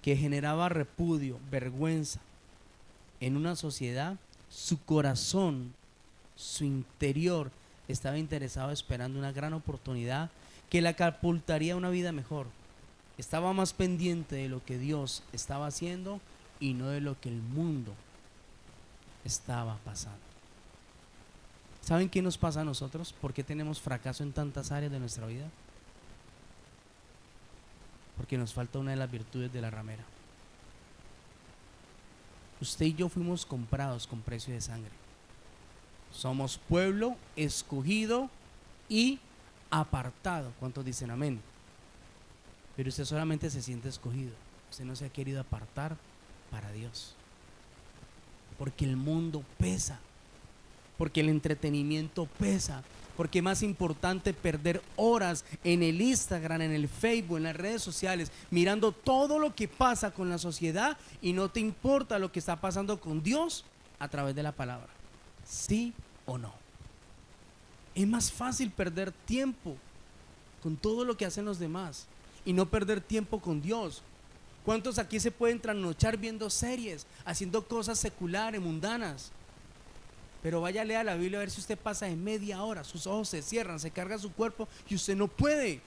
[SPEAKER 1] que generaba repudio, vergüenza en una sociedad, su corazón, su interior estaba interesado esperando una gran oportunidad que la catapultaría a una vida mejor. Estaba más pendiente de lo que Dios estaba haciendo y no de lo que el mundo estaba pasando. ¿Saben qué nos pasa a nosotros? ¿Por qué tenemos fracaso en tantas áreas de nuestra vida? Porque nos falta una de las virtudes de la ramera. Usted y yo fuimos comprados con precio de sangre. Somos pueblo escogido y apartado. ¿Cuántos dicen amén? Pero usted solamente se siente escogido. Usted no se ha querido apartar para Dios. Porque el mundo pesa. Porque el entretenimiento pesa. Porque es más importante perder horas en el Instagram, en el Facebook, en las redes sociales, mirando todo lo que pasa con la sociedad y no te importa lo que está pasando con Dios a través de la palabra. ¿Sí o no? Es más fácil perder tiempo con todo lo que hacen los demás y no perder tiempo con Dios. ¿Cuántos aquí se pueden trasnochar viendo series, haciendo cosas seculares, mundanas? Pero vaya a leer la Biblia a ver si usted pasa de media hora, sus ojos se cierran, se carga su cuerpo y usted no puede.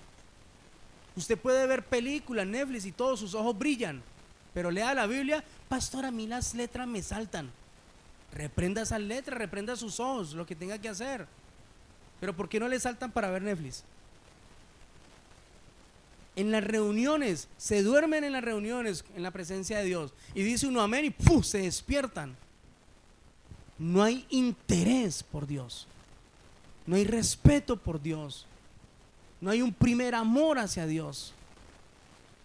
[SPEAKER 1] Usted puede ver películas, Netflix y todos sus ojos brillan, pero lea la Biblia, pastor, a mí las letras me saltan. Reprenda esas letras, reprenda sus ojos, lo que tenga que hacer. Pero ¿por qué no le saltan para ver Netflix? En las reuniones, se duermen en las reuniones en la presencia de Dios y dice uno amén y ¡puf!, se despiertan. No hay interés por Dios, no hay respeto por Dios, no hay un primer amor hacia Dios.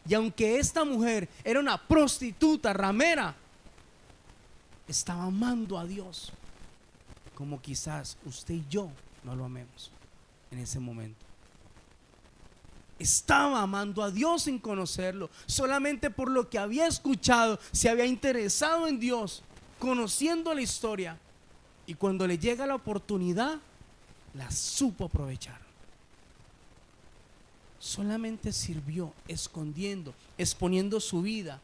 [SPEAKER 1] Y aunque esta mujer era una prostituta, ramera, estaba amando a Dios como quizás usted y yo no lo amemos en ese momento. Estaba amando a Dios sin conocerlo, solamente por lo que había escuchado, se había interesado en Dios, conociendo la historia, y cuando le llega la oportunidad la supo aprovechar. Solamente sirvió escondiendo, exponiendo su vida,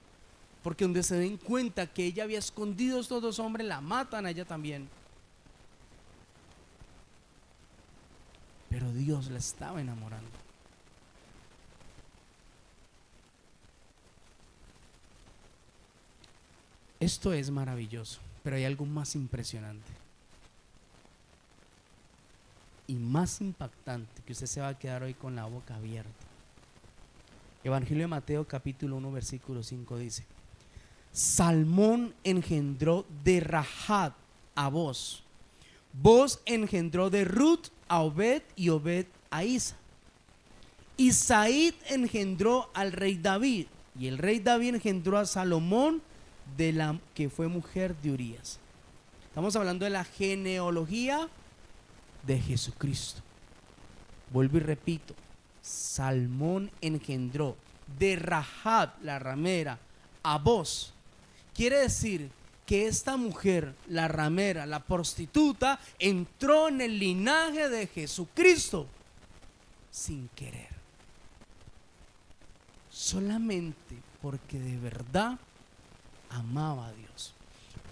[SPEAKER 1] porque donde se den cuenta que ella había escondido a estos dos hombres, la matan a ella también. Pero Dios la estaba enamorando. Esto es maravilloso, pero hay algo más impresionante y más impactante que usted se va a quedar hoy con la boca abierta. Evangelio de Mateo capítulo 1 versículo 5 dice: Salmón engendró de Rahab a Boz, Boz engendró de Ruth a Obed y Obed a Isa. Y Said engendró al rey David, y el rey David engendró a Salomón, de la que fue mujer de Urías. Estamos hablando de la genealogía de Jesucristo. Vuelvo y repito: Salmón engendró de Rahab, la ramera, a Boz. Quiere decir que esta mujer, la ramera, la prostituta, entró en el linaje de Jesucristo sin querer, solamente porque de verdad amaba a Dios.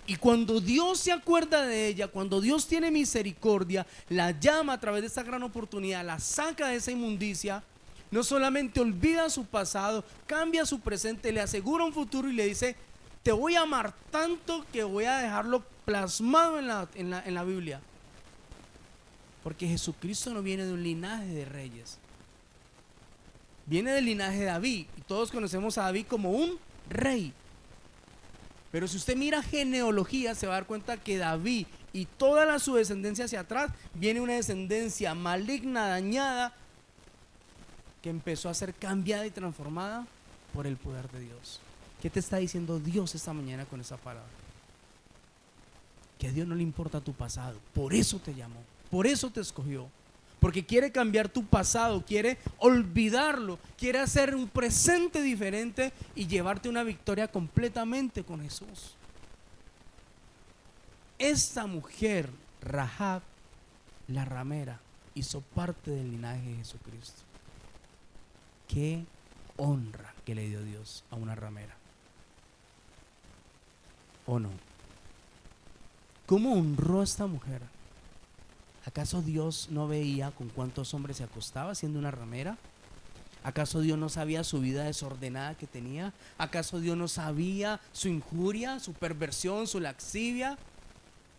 [SPEAKER 1] Y cuando Dios se acuerda de ella, cuando Dios tiene misericordia, la llama a través de esta gran oportunidad, la saca de esa inmundicia, no solamente olvida su pasado, cambia su presente, le asegura un futuro y le dice: te voy a amar tanto que voy a dejarlo plasmado en la Biblia. Porque Jesucristo no viene de un linaje de reyes. viene del linaje de David, y todos conocemos a David como un rey. Pero si usted mira genealogía, se va a dar cuenta que David y toda su descendencia hacia atrás, viene una descendencia maligna, dañada, que empezó a ser cambiada y transformada por el poder de Dios. ¿Qué te está diciendo Dios esta mañana con esa palabra? Que a Dios no le importa tu pasado, por eso te llamó, por eso te escogió, porque quiere cambiar tu pasado, quiere olvidarlo, quiere hacer un presente diferente y llevarte una victoria completamente con Jesús. Esta mujer, Rahab, la ramera, hizo parte del linaje de Jesucristo. Qué honra que le dio Dios a una ramera, ¿o no? ¿Cómo honró a esta mujer? ¿Acaso Dios no veía con cuántos hombres se acostaba siendo una ramera? ¿Acaso Dios no sabía su vida desordenada que tenía? ¿Acaso Dios no sabía su injuria, su perversión, su laxivia?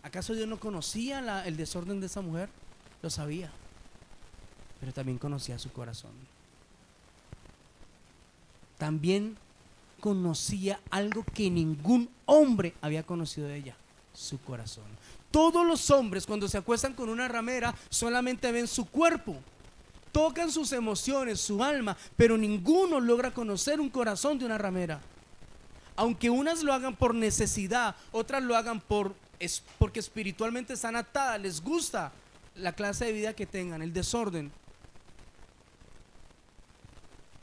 [SPEAKER 1] ¿Acaso Dios no conocía el desorden de esa mujer? Lo sabía, pero también conocía su corazón. También conocía algo que ningún hombre había conocido de ella: su corazón. Todos los hombres, cuando se acuestan con una ramera, solamente ven su cuerpo, tocan sus emociones, su alma, pero ninguno logra conocer un corazón de una ramera. Aunque unas lo hagan por necesidad, otras lo hagan porque espiritualmente están atadas, les gusta la clase de vida que tengan, el desorden.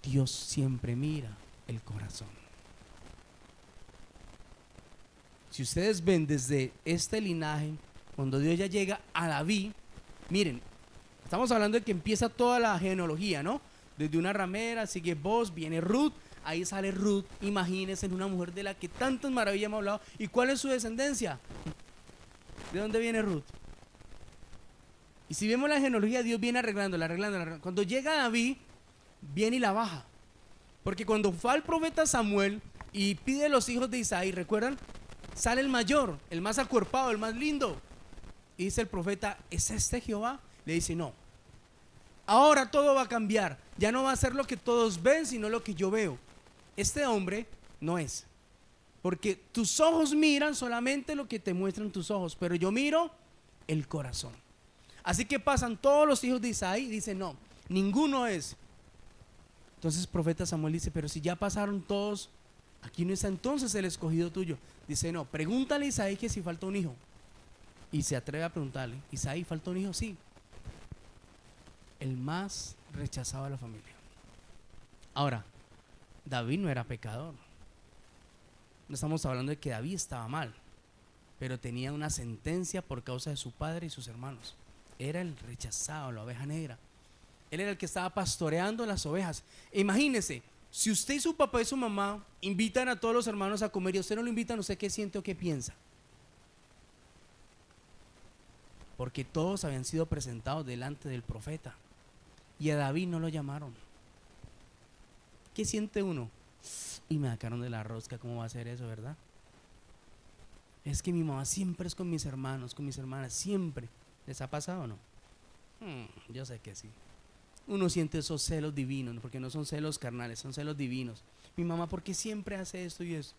[SPEAKER 1] Dios siempre mira el corazón. Si ustedes ven desde este linaje, cuando Dios ya llega a David, miren, estamos hablando de que empieza toda la genealogía, ¿no? Desde una ramera, sigue Boaz, viene Ruth, ahí sale Ruth. Imagínense, una mujer de la que tantas maravillas hemos hablado. ¿Y cuál es su descendencia? ¿De dónde viene Ruth? Y si vemos la genealogía, Dios viene arreglándola. Cuando llega David, viene y la baja. Porque cuando fue al profeta Samuel y pide los hijos de Isaí, ¿recuerdan? Sale el mayor, el más acuerpado, el más lindo. Y dice el profeta: ¿es este Jehová? Le dice: no. Ahora todo va a cambiar. Ya no va a ser lo que todos ven, sino lo que yo veo. Este hombre no es. Porque tus ojos miran solamente lo que te muestran tus ojos, pero yo miro el corazón. Así que pasan todos los hijos de Isaí y dicen: no, ninguno es. Entonces el profeta Samuel dice: pero si ya pasaron todos, aquí no está entonces el escogido tuyo. Dice: no, pregúntale a Isaí que si falta un hijo. Y se atreve a preguntarle: ¿Isaí falta un hijo? Sí. El más rechazado de la familia. Ahora, David no era pecador. No estamos hablando de que David estaba mal, pero tenía una sentencia por causa de su padre y sus hermanos. Era el rechazado, la oveja negra. Él era el que estaba pastoreando las ovejas. Imagínese, si usted y su papá y su mamá invitan a todos los hermanos a comer y usted no lo invitan, ¿usted qué siente o qué piensa? Porque todos habían sido presentados delante del profeta y a David no lo llamaron. ¿Qué siente uno? Y me sacaron de la rosca, ¿cómo va a ser eso, verdad? Es que mi mamá siempre es con mis hermanos, con mis hermanas, siempre. ¿Les ha pasado o no? Yo sé que sí. Uno siente esos celos divinos, porque no son celos carnales, son celos divinos. Mi mamá, ¿por qué siempre hace esto y eso?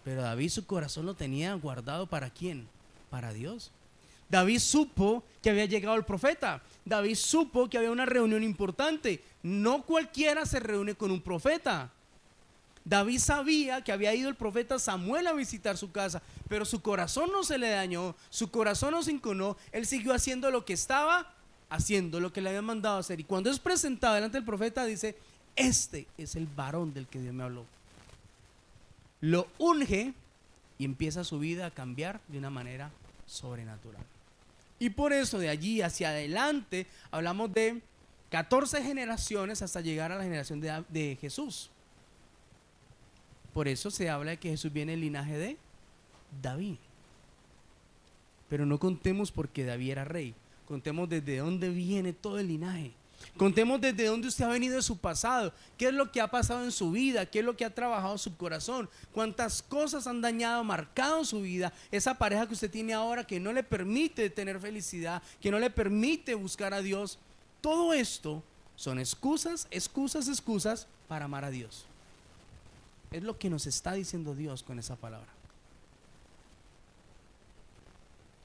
[SPEAKER 1] Pero David, su corazón lo tenía guardado ¿para quién? Para Dios. David supo que había llegado el profeta. David supo que había una reunión importante. No cualquiera se reúne con un profeta. David sabía que había ido el profeta Samuel a visitar su casa, pero su corazón no se le dañó, su corazón no se enconó. Él siguió haciendo lo que estaba haciendo, lo que le habían mandado hacer. Y cuando es presentado delante del profeta, dice: este es el varón del que Dios me habló. Lo unge y empieza su vida a cambiar de una manera sobrenatural. Y por eso de allí hacia adelante hablamos de 14 generaciones hasta llegar a la generación de Jesús. Por eso se habla de que Jesús viene del linaje de David. Pero no contemos porque David era rey. Contemos desde dónde viene todo el linaje. Contemos desde dónde usted ha venido de su pasado. ¿Qué es lo que ha pasado en su vida? ¿Qué es lo que ha trabajado su corazón? ¿Cuántas cosas han dañado, marcado su vida? Esa pareja que usted tiene ahora que no le permite tener felicidad, que no le permite buscar a Dios. Todo esto Son excusas, excusas, excusas para amar a Dios. Es lo que nos está diciendo Dios con esa palabra.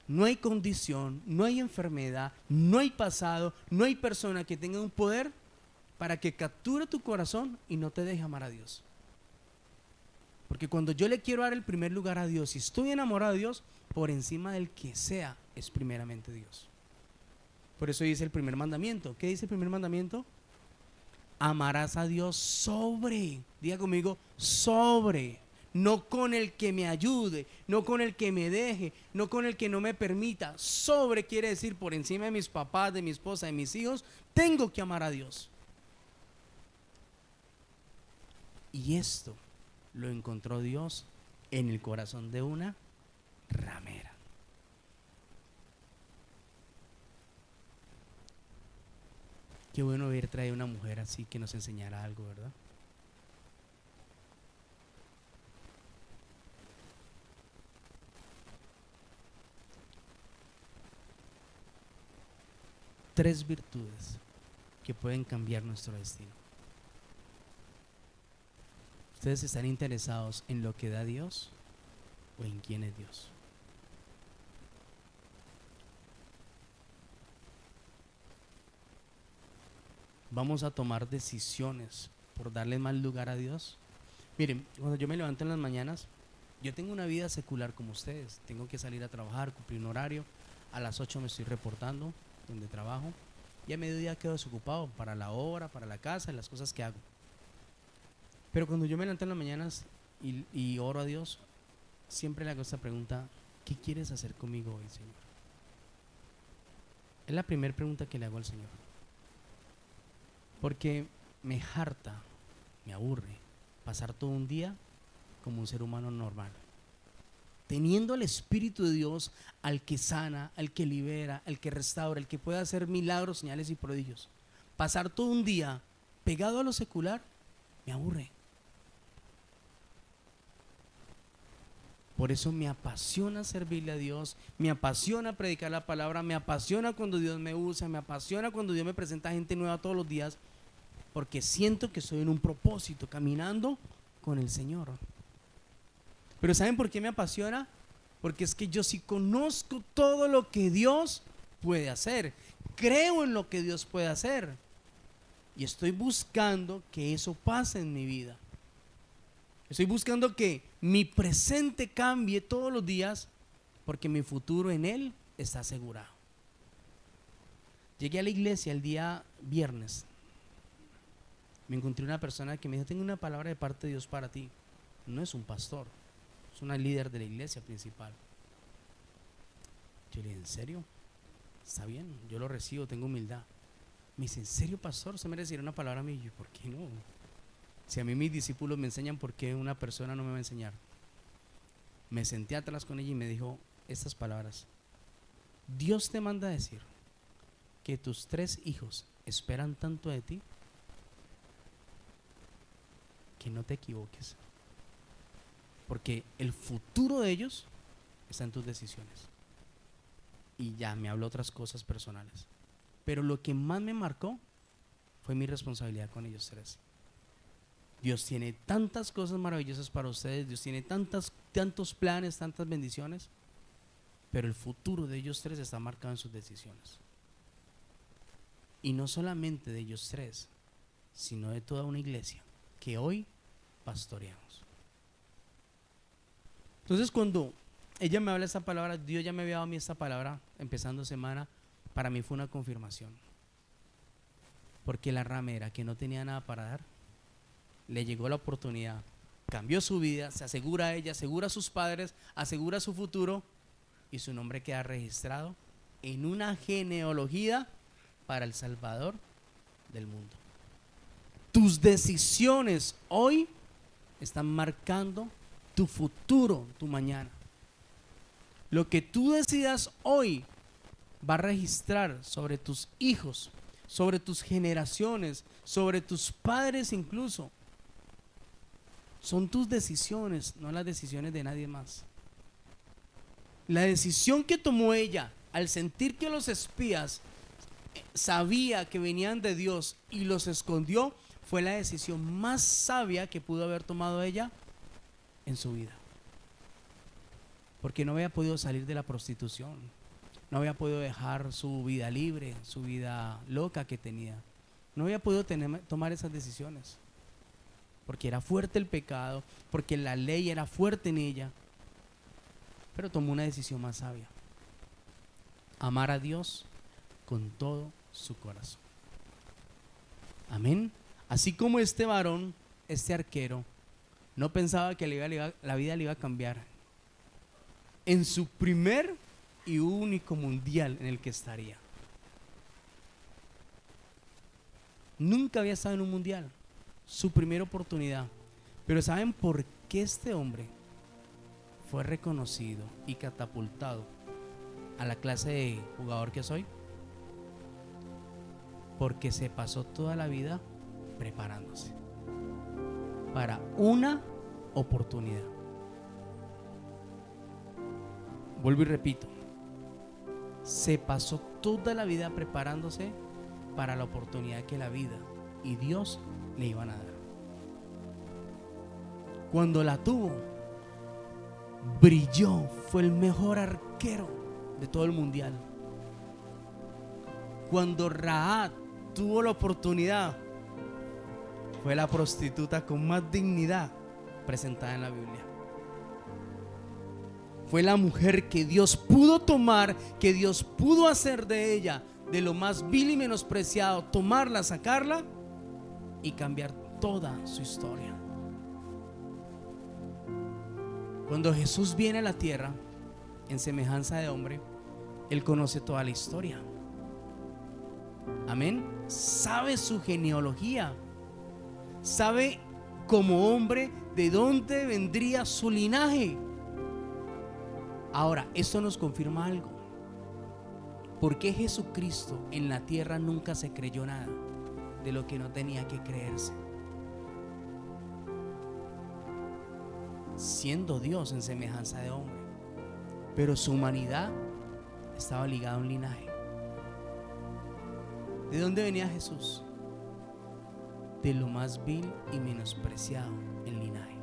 [SPEAKER 1] No hay condición, no hay enfermedad, no hay pasado, no hay persona que tenga un poder para que capture tu corazón y no te deje amar a Dios. Porque cuando yo le quiero dar el primer lugar a Dios y estoy enamorado de Dios, por encima del que sea, es primeramente Dios. Por eso dice el primer mandamiento. ¿Qué dice el primer mandamiento? Amarás a Dios sobre, diga conmigo, sobre. No con el que me ayude, no con el que me deje, no con el que no me permita. Sobre quiere decir por encima de mis papás, de mi esposa, de mis hijos, tengo que amar a Dios. Y esto lo encontró Dios en el corazón de una ramera. Qué bueno haber traído una mujer así que nos enseñara algo, ¿verdad? Tres virtudes que pueden cambiar nuestro destino. ¿Ustedes están interesados en lo que da Dios o en quién es Dios? Vamos a tomar decisiones por darle más lugar a Dios. Miren, cuando yo me levanto en las mañanas, yo tengo una vida secular como ustedes. Tengo que salir a trabajar, cumplir un horario. A las 8 me estoy reportando donde trabajo. Y a mediodía quedo desocupado para la obra, para la casa y las cosas que hago. Pero cuando yo me levanto en las mañanas y oro a Dios, siempre le hago esta pregunta: ¿qué quieres hacer conmigo hoy, Señor? Es la primera pregunta que le hago al Señor. Porque me harta, me aburre pasar todo un día como un ser humano normal, teniendo al Espíritu de Dios, al que sana, al que libera, al que restaura, al que puede hacer milagros, señales y prodigios. Pasar todo un día pegado a lo secular me aburre. Por eso me apasiona servirle a Dios, me apasiona predicar la palabra, me apasiona cuando Dios me usa, me apasiona cuando Dios me presenta gente nueva todos los días, porque siento que estoy en un propósito, caminando con el Señor. Pero ¿saben por qué me apasiona? Porque es que yo sí conozco todo lo que Dios puede hacer, creo en lo que Dios puede hacer, y estoy buscando que eso pase en mi vida. Estoy buscando que mi presente cambie todos los días, porque mi futuro en Él está asegurado. Llegué a la iglesia el día viernes. Me encontré una persona que me dijo: tengo una palabra de parte de Dios para ti. No es un pastor, es una líder de la iglesia principal. Yo le dije: ¿en serio? Está bien, yo lo recibo, tengo humildad. Me dice: ¿en serio, pastor? ¿Usted me recibirá una palabra a mí? Y yo: ¿por qué no? Si a mí mis discípulos me enseñan, ¿por qué una persona no me va a enseñar? Me senté atrás con ella y me dijo estas palabras: Dios te manda a decir que tus 3 hijos esperan tanto de ti que no te equivoques, porque el futuro de ellos está en tus decisiones. Y ya me habló otras cosas personales, pero lo que más me marcó fue mi responsabilidad con ellos 3. Dios tiene tantas cosas maravillosas para ustedes, Dios tiene tantos planes, tantas bendiciones, pero el futuro de ellos 3 está marcado en sus decisiones. Y no solamente de ellos 3, sino de toda una iglesia que hoy pastoreamos. Entonces, cuando ella me habla esta palabra, Dios ya me había dado a mí esta palabra empezando semana, para mí fue una confirmación, porque la ramera, que no tenía nada para dar, le llegó la oportunidad, cambió su vida, se asegura a ella, asegura a sus padres, asegura su futuro, y su nombre queda registrado en una genealogía para el Salvador del mundo. Tus decisiones hoy están marcando tu futuro, tu mañana. Lo que tú decidas hoy va a registrar sobre tus hijos, sobre tus generaciones, sobre tus padres incluso. Son tus decisiones, no las decisiones de nadie más. La decisión que tomó ella al sentir que los espías sabía que venían de Dios y los escondió, fue la decisión más sabia que pudo haber tomado ella en su vida. Porque no había podido salir de la prostitución, no había podido dejar su vida libre, su vida loca que tenía. No había podido tomar esas decisiones, porque era fuerte el pecado, porque la ley era fuerte en ella. Pero tomó una decisión más sabia: amar a Dios con todo su corazón. Amén. Así como este varón, este arquero, no pensaba que la vida le iba a cambiar en su primer y único mundial en el que estaría. Nunca había estado en un mundial, su primera oportunidad. Pero ¿saben por qué este hombre fue reconocido y catapultado a la clase de jugador que soy? Porque se pasó toda la vida preparándose para una oportunidad. Vuelvo y repito, se pasó toda la vida preparándose para la oportunidad que la vida y Dios le iban a dar. Cuando la tuvo, brilló, fue el mejor arquero de todo el mundial. Cuando Rahab tuvo la oportunidad, fue la prostituta con más dignidad presentada en la Biblia. Fue la mujer que Dios pudo tomar, que Dios pudo hacer de ella, de lo más vil y menospreciado, tomarla, sacarla y cambiar toda su historia. Cuando Jesús viene a la tierra en semejanza de hombre, Él conoce toda la historia. Amén. Sabe su genealogía, sabe como hombre de dónde vendría su linaje. Ahora, esto nos confirma algo. ¿Por qué Jesucristo en la tierra nunca se creyó nada de lo que no tenía que creerse? Siendo Dios en semejanza de hombre, pero su humanidad estaba ligada a un linaje. ¿De dónde venía Jesús? De lo más vil y menospreciado en linaje.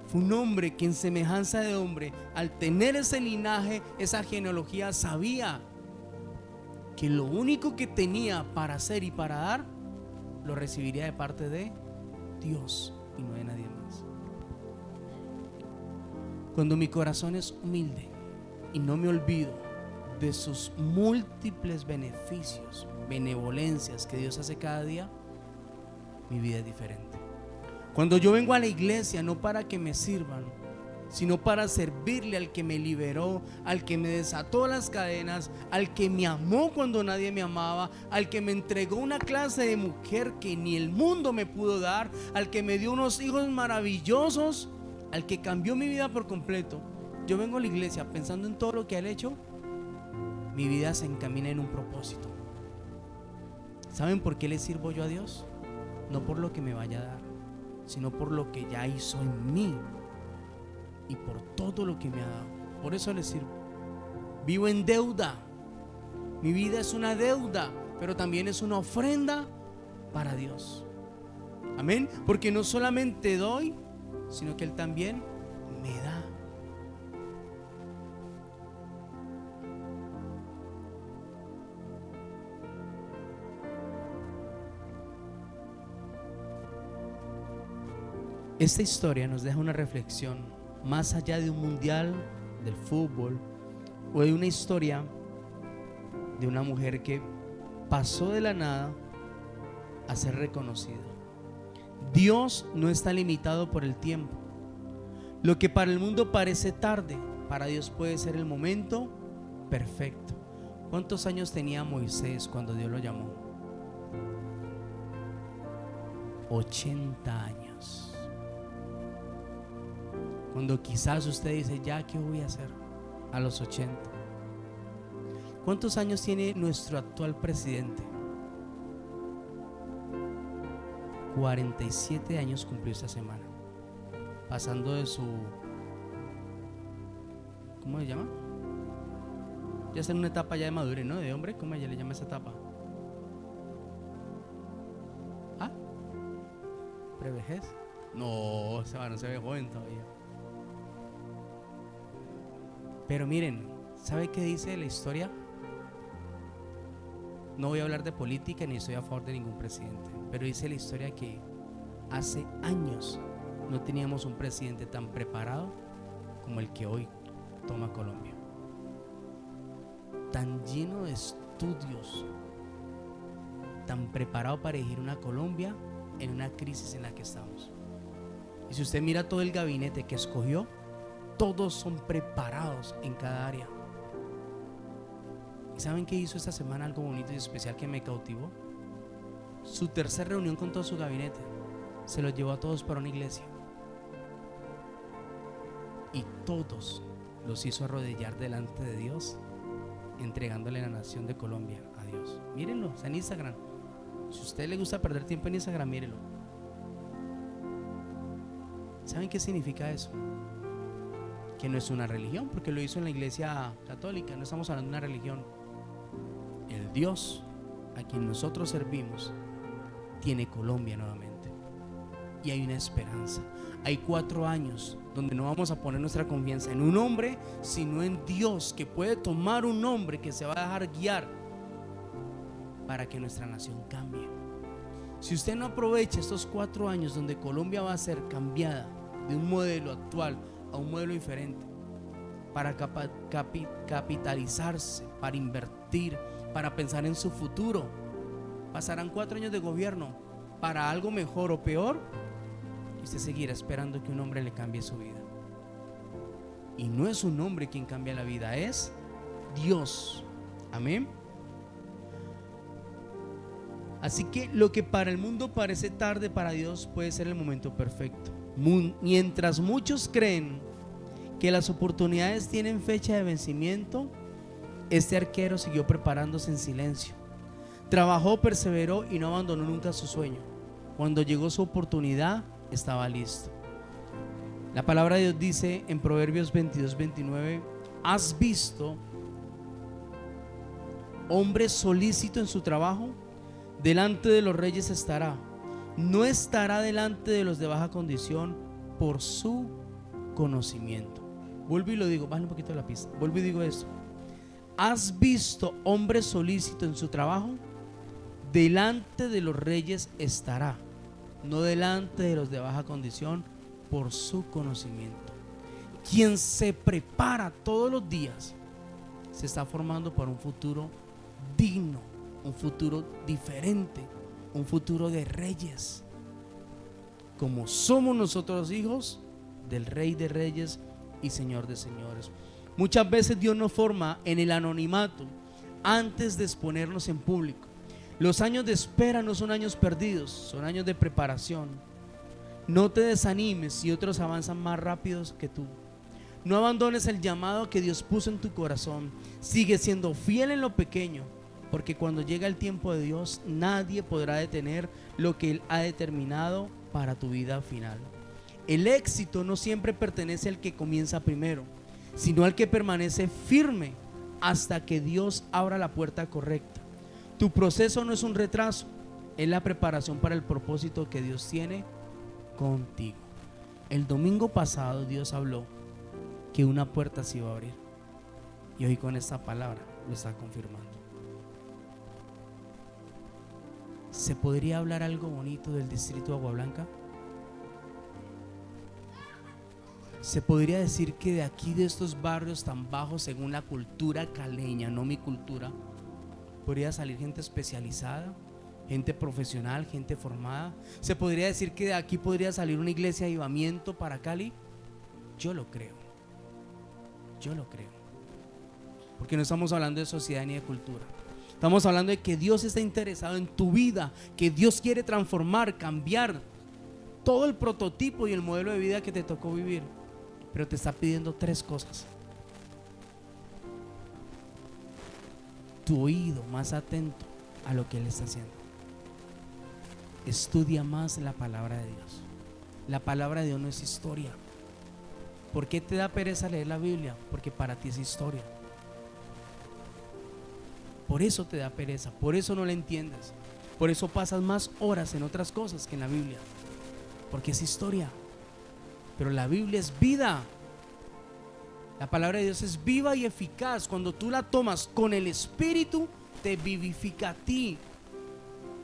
[SPEAKER 1] Fue un hombre que en semejanza de hombre, al tener ese linaje, esa genealogía, sabía que lo único que tenía para hacer y para dar, lo recibiría de parte de Dios y no de nadie más. Cuando mi corazón es humilde y no me olvido de sus múltiples beneficios, benevolencias que Dios hace cada día, mi vida es diferente. Cuando yo vengo a la iglesia no para que me sirvan, sino para servirle al que me liberó, al que me desató las cadenas, al que me amó cuando nadie me amaba, al que me entregó una clase de mujer que ni el mundo me pudo dar, al que me dio unos hijos maravillosos, al que cambió mi vida por completo. Yo vengo a la iglesia pensando en todo lo que Él ha hecho. Mi vida se encamina en un propósito. ¿Saben por qué le sirvo yo a Dios? No por lo que me vaya a dar, sino por lo que ya hizo en mí y por todo lo que me ha dado. Por eso le sirvo. Vivo en deuda. Mi vida es una deuda, pero también es una ofrenda para Dios. Amén. Porque no solamente doy, sino que Él también me da. Esta historia nos deja una reflexión más allá de un mundial del fútbol o de una historia de una mujer que pasó de la nada a ser reconocida. Dios no está limitado por el tiempo. Lo que para el mundo parece tarde, para Dios puede ser el momento perfecto. ¿Cuántos años tenía Moisés cuando Dios lo llamó? 80 años. Cuando quizás usted dice, ya, ¿qué voy a hacer? A los 80. ¿Cuántos años tiene nuestro actual presidente? 47 años cumplió esta semana. Pasando de su, ¿cómo se llama? Ya está en una etapa ya de madurez, ¿no? De hombre, ¿cómo ella le llama esa etapa? ¿Ah? ¿Prevejez? No, no se ve joven todavía. Pero miren, ¿sabe qué dice la historia? No voy a hablar de política ni estoy a favor de ningún presidente, pero dice la historia que hace años no teníamos un presidente tan preparado como el que hoy toma Colombia, tan lleno de estudios, tan preparado para dirigir una Colombia en una crisis en la que estamos. Y si usted mira todo el gabinete que escogió, todos son preparados en cada área. ¿Y saben qué hizo esta semana? Algo bonito y especial que me cautivó. Su tercera reunión con todo su gabinete se los llevó a todos para una iglesia, y todos los hizo arrodillar delante de Dios, entregándole la nación de Colombia a Dios. Mírenlo, está en Instagram. Si a usted le gusta perder tiempo en Instagram, mírenlo. ¿Saben qué significa eso? Que no es una religión, porque lo hizo en la iglesia católica. No estamos hablando de una religión. El Dios a quien nosotros servimos tiene Colombia nuevamente, y hay una esperanza. Hay 4 años donde no vamos a poner nuestra confianza en un hombre, sino en Dios, que puede tomar un hombre que se va a dejar guiar para que nuestra nación cambie. Si usted no aprovecha estos 4 años donde Colombia va a ser cambiada de un modelo actual a un modelo diferente, para capitalizarse, para invertir, para pensar en su futuro, pasarán 4 años de gobierno para algo mejor o peor, y usted seguirá esperando que un hombre le cambie su vida. Y no es un hombre quien cambia la vida, es Dios. Amén. Así que lo que para el mundo parece tarde, para Dios puede ser el momento perfecto. Mientras muchos creen que las oportunidades tienen fecha de vencimiento, este arquero siguió preparándose en silencio. Trabajó, perseveró y no abandonó nunca su sueño. Cuando llegó su oportunidad, estaba listo. La palabra de Dios dice en Proverbios 22:29: ¿has visto hombre solícito en su trabajo? Delante de los reyes estará, no estará delante de los de baja condición, por su conocimiento. Vuelvo y lo digo, bájale un poquito la pista. Vuelvo y digo esto: ¿has visto hombre solícito en su trabajo? Delante de los reyes estará, no delante de los de baja condición, por su conocimiento. Quien se prepara todos los días se está formando para un futuro digno, un futuro diferente, un futuro de reyes, como somos nosotros hijos del Rey de Reyes y Señor de Señores. Muchas veces Dios nos forma en el anonimato antes de exponernos en público. Los años de espera no son años perdidos, son años de preparación. No te desanimes si otros avanzan más rápidos que tú. No abandones el llamado que Dios puso en tu corazón. Sigue siendo fiel en lo pequeño, porque cuando llega el tiempo de Dios, nadie podrá detener lo que Él ha determinado para tu vida final. El éxito no siempre pertenece al que comienza primero, sino al que permanece firme hasta que Dios abra la puerta correcta. Tu proceso no es un retraso, es la preparación para el propósito que Dios tiene contigo. El domingo pasado Dios habló que una puerta se iba a abrir, y hoy con esta palabra lo está confirmando. ¿Se podría hablar algo bonito del distrito de Agua Blanca? Se podría decir que de aquí, de estos barrios tan bajos según la cultura caleña, no mi cultura, podría salir gente especializada, gente profesional, gente formada. Se podría decir que de aquí podría salir una iglesia de avivamiento para Cali. Yo lo creo, porque no estamos hablando de sociedad ni de cultura. Estamos hablando de que Dios está interesado en tu vida, que Dios quiere transformar, cambiar todo el prototipo y el modelo de vida que te tocó vivir, pero te está pidiendo 3 cosas: tu oído más atento a lo que Él está haciendo. Estudia más la palabra de Dios. La palabra de Dios no es historia. ¿Por qué te da pereza leer la Biblia? Porque para ti es historia. Por eso te da pereza, por eso no la entiendes. Por eso pasas más horas en otras cosas que en la Biblia. Porque es historia. Pero la Biblia es vida. La palabra de Dios es viva y eficaz. Cuando tú la tomas con el Espíritu, te vivifica a ti.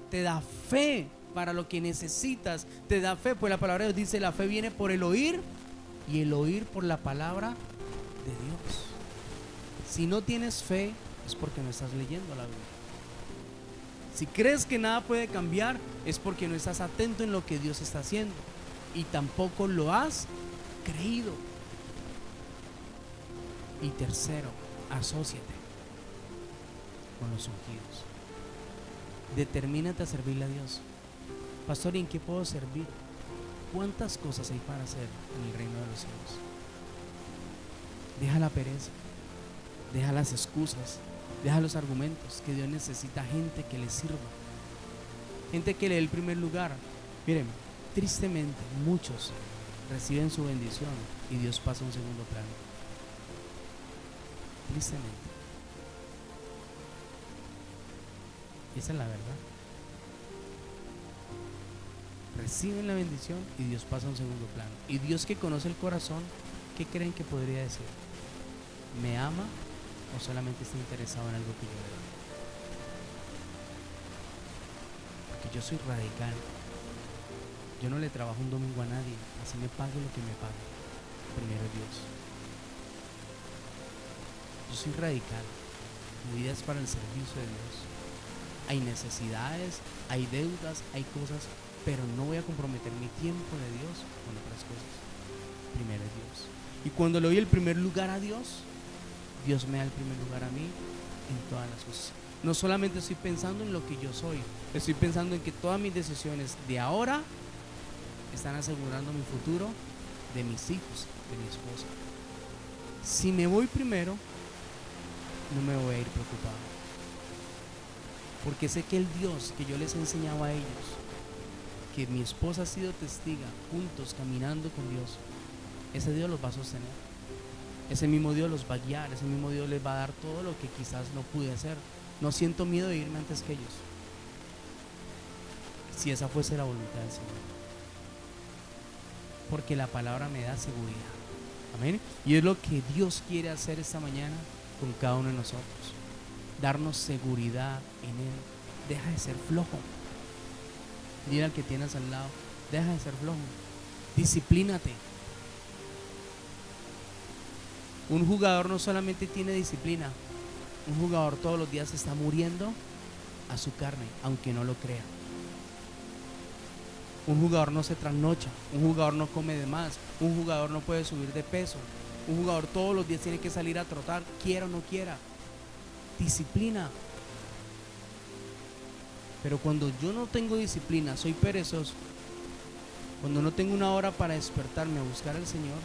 [SPEAKER 1] Te da fe para lo que necesitas. Te da fe, pues la palabra de Dios dice: la fe viene por el oír, y el oír por la palabra de Dios. Si no tienes fe, es porque no estás leyendo la Biblia. Si crees que nada puede cambiar, es porque no estás atento en lo que Dios está haciendo y tampoco lo has creído. Y tercero, asóciate con los ungidos. Determínate a servirle a Dios. Pastor, ¿y en qué puedo servir? ¿Cuántas cosas hay para hacer en el reino de los cielos? Deja la pereza, deja las excusas, deja los argumentos, que Dios necesita gente que le sirva, gente que le dé el primer lugar. Miren, tristemente muchos reciben su bendición y Dios pasa a un segundo plano. Tristemente. Esa es la verdad. Reciben la bendición y Dios pasa a un segundo plano. Y Dios, que conoce el corazón, ¿qué creen que podría decir? ¿Me ama o solamente está interesado en algo que yo le doy? Porque yo soy radical. Yo no le trabajo un domingo a nadie, así me pague lo que me pague. Primero Dios. Yo soy radical. Mi vida es para el servicio de Dios. Hay necesidades, hay deudas, hay cosas, pero no voy a comprometer mi tiempo de Dios con otras cosas. Primero Dios. Y cuando le doy el primer lugar a Dios, Dios me da el primer lugar a mí en todas las cosas. No solamente estoy pensando en lo que yo soy, estoy pensando en que todas mis decisiones de ahora están asegurando mi futuro, de mis hijos, de mi esposa. Si me voy primero, no me voy a ir preocupado, porque sé que el Dios que yo les enseñaba a ellos, que mi esposa ha sido testiga, juntos caminando con Dios, ese Dios los va a sostener. Ese mismo Dios los va a guiar, ese mismo Dios les va a dar todo lo que quizás no pude hacer. No siento miedo de irme antes que ellos, si esa fuese la voluntad del Señor, porque la palabra me da seguridad. Amén. Y es lo que Dios quiere hacer esta mañana con cada uno de nosotros, darnos seguridad en Él. Deja de ser flojo. Dile al que tienes al lado: deja de ser flojo, disciplínate. Un jugador no solamente tiene disciplina, un jugador todos los días está muriendo a su carne, aunque no lo crea. Un jugador no se trasnocha, un jugador no come de más, un jugador no puede subir de peso, un jugador todos los días tiene que salir a trotar, quiera o no quiera. Disciplina. Pero cuando yo no tengo disciplina, soy perezoso, cuando no tengo una hora para despertarme a buscar al Señor,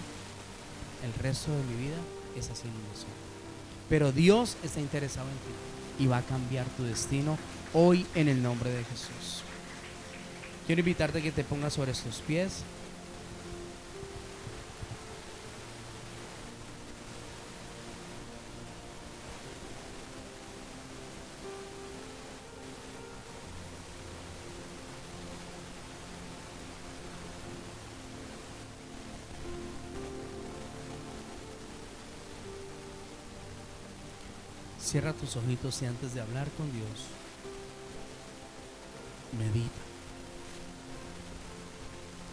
[SPEAKER 1] el resto de mi vida es haciendo eso. Pero Dios está interesado en ti y va a cambiar tu destino hoy en el nombre de Jesús. Quiero invitarte a que te pongas sobre tus pies. Cierra tus ojitos y antes de hablar con Dios, medita.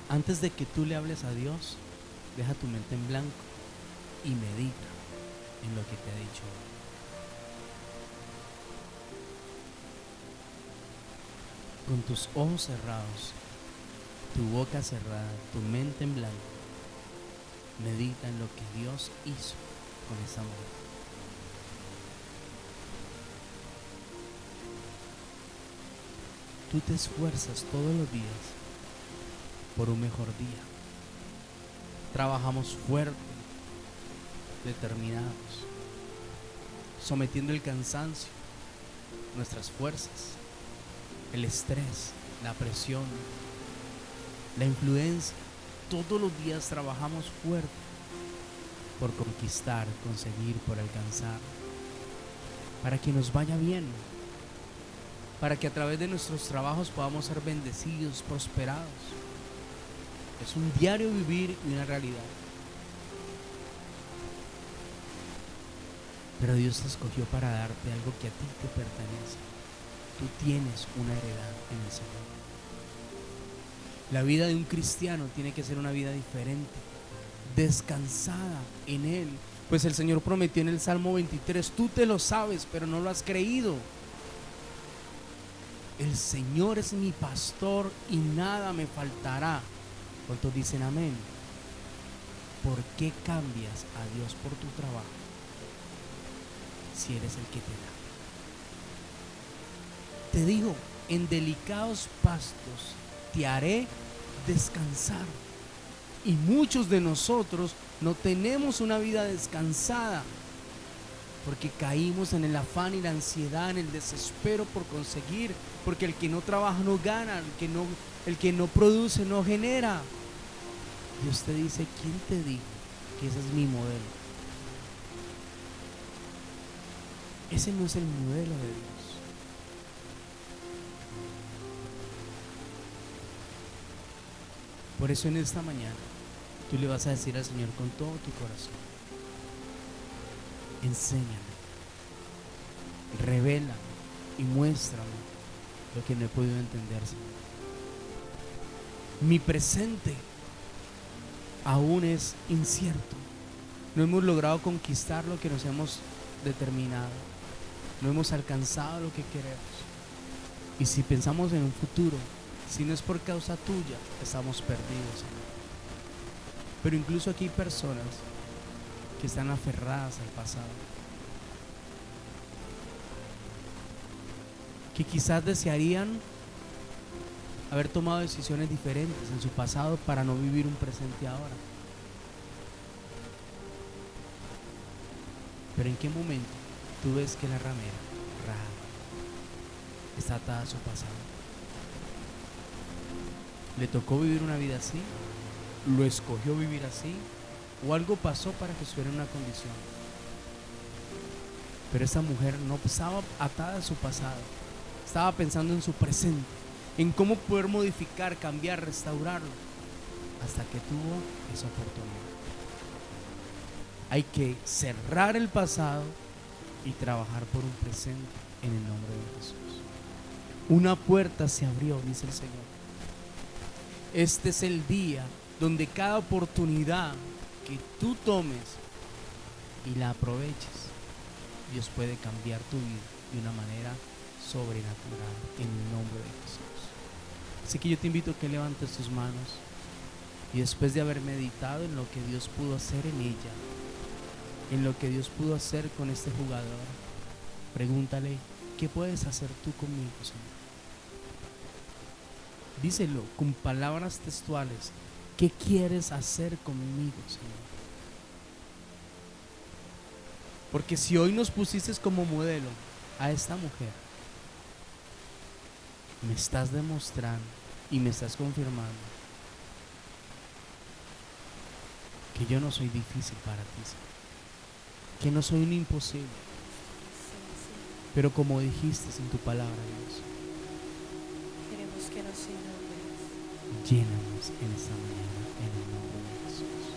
[SPEAKER 1] Antes de que tú le hables a Dios, deja tu mente en blanco y medita en lo que te ha dicho hoy. Con tus ojos cerrados, tu boca cerrada, tu mente en blanco, medita en lo que Dios hizo con esa mujer. Tú te esfuerzas todos los días por un mejor día. Trabajamos fuerte, determinados, sometiendo el cansancio, nuestras fuerzas, el estrés, la presión, la influencia. Todos los días trabajamos fuerte por conquistar, conseguir, por alcanzar. para que nos vaya bien, para que a través de nuestros trabajos podamos ser bendecidos, prosperados. Es un diario vivir y una realidad. Pero Dios te escogió para darte algo que a ti te pertenece. Tú tienes una heredad en el Señor. La vida de un cristiano tiene que ser una vida diferente, descansada en Él. Pues el Señor prometió en el Salmo 23, tú te lo sabes, pero no lo has creído. El Señor es mi pastor y nada me faltará. ¿Cuántos dicen amén? ¿Por qué cambias a Dios por tu trabajo si eres el que te da? Te digo, en delicados pastos te haré descansar. Y muchos de nosotros no tenemos una vida descansada porque caímos en el afán y la ansiedad, en el desespero por conseguir, porque el que no trabaja no gana, el que no produce no genera. Dios te dice, ¿quién te dijo que ese es mi modelo? Ese no es el modelo de Dios. Por eso en esta mañana tú le vas a decir al Señor con todo tu corazón, enséñame, revélame y muéstrame lo que no he podido entender, Señor. Mi presente aún es incierto. No hemos logrado conquistar lo que nos hemos determinado. No hemos alcanzado lo que queremos. Y si pensamos en un futuro, si no es por causa tuya, estamos perdidos, Señor. Pero incluso aquí hay personas que están aferradas al pasado, que quizás desearían haber tomado decisiones diferentes en su pasado para no vivir un presente ahora. Pero ¿en qué momento tú ves que la ramera, Rahab, está atada a su pasado? ¿Le tocó vivir una vida así? ¿Lo escogió vivir así? ¿O algo pasó para que estuviera en una condición? Pero esa mujer no estaba atada a su pasado, estaba pensando en su presente, en cómo poder modificar, cambiar, restaurarlo, hasta que tuvo esa oportunidad. Hay que cerrar el pasado y trabajar por un presente en el nombre de Jesús. Una puerta se abrió, dice el Señor. Este es el día donde cada oportunidad que tú tomes y la aproveches, Dios puede cambiar tu vida de una manera sobrenatural en el nombre de Jesús. Así que yo te invito a que levantes tus manos y después de haber meditado en lo que Dios pudo hacer en ella, en lo que Dios pudo hacer con este jugador, pregúntale, ¿qué puedes hacer tú conmigo, Señor? Díselo con palabras textuales. ¿Qué quieres hacer conmigo, Señor? Porque si hoy nos pusiste como modelo a esta mujer, me estás demostrando y me estás confirmando que yo no soy difícil para ti, Señor, que no soy un imposible. Pero como dijiste en tu palabra, Dios,
[SPEAKER 2] queremos que nos inundes.
[SPEAKER 1] llénanos en esta mañana en el nombre de Jesús.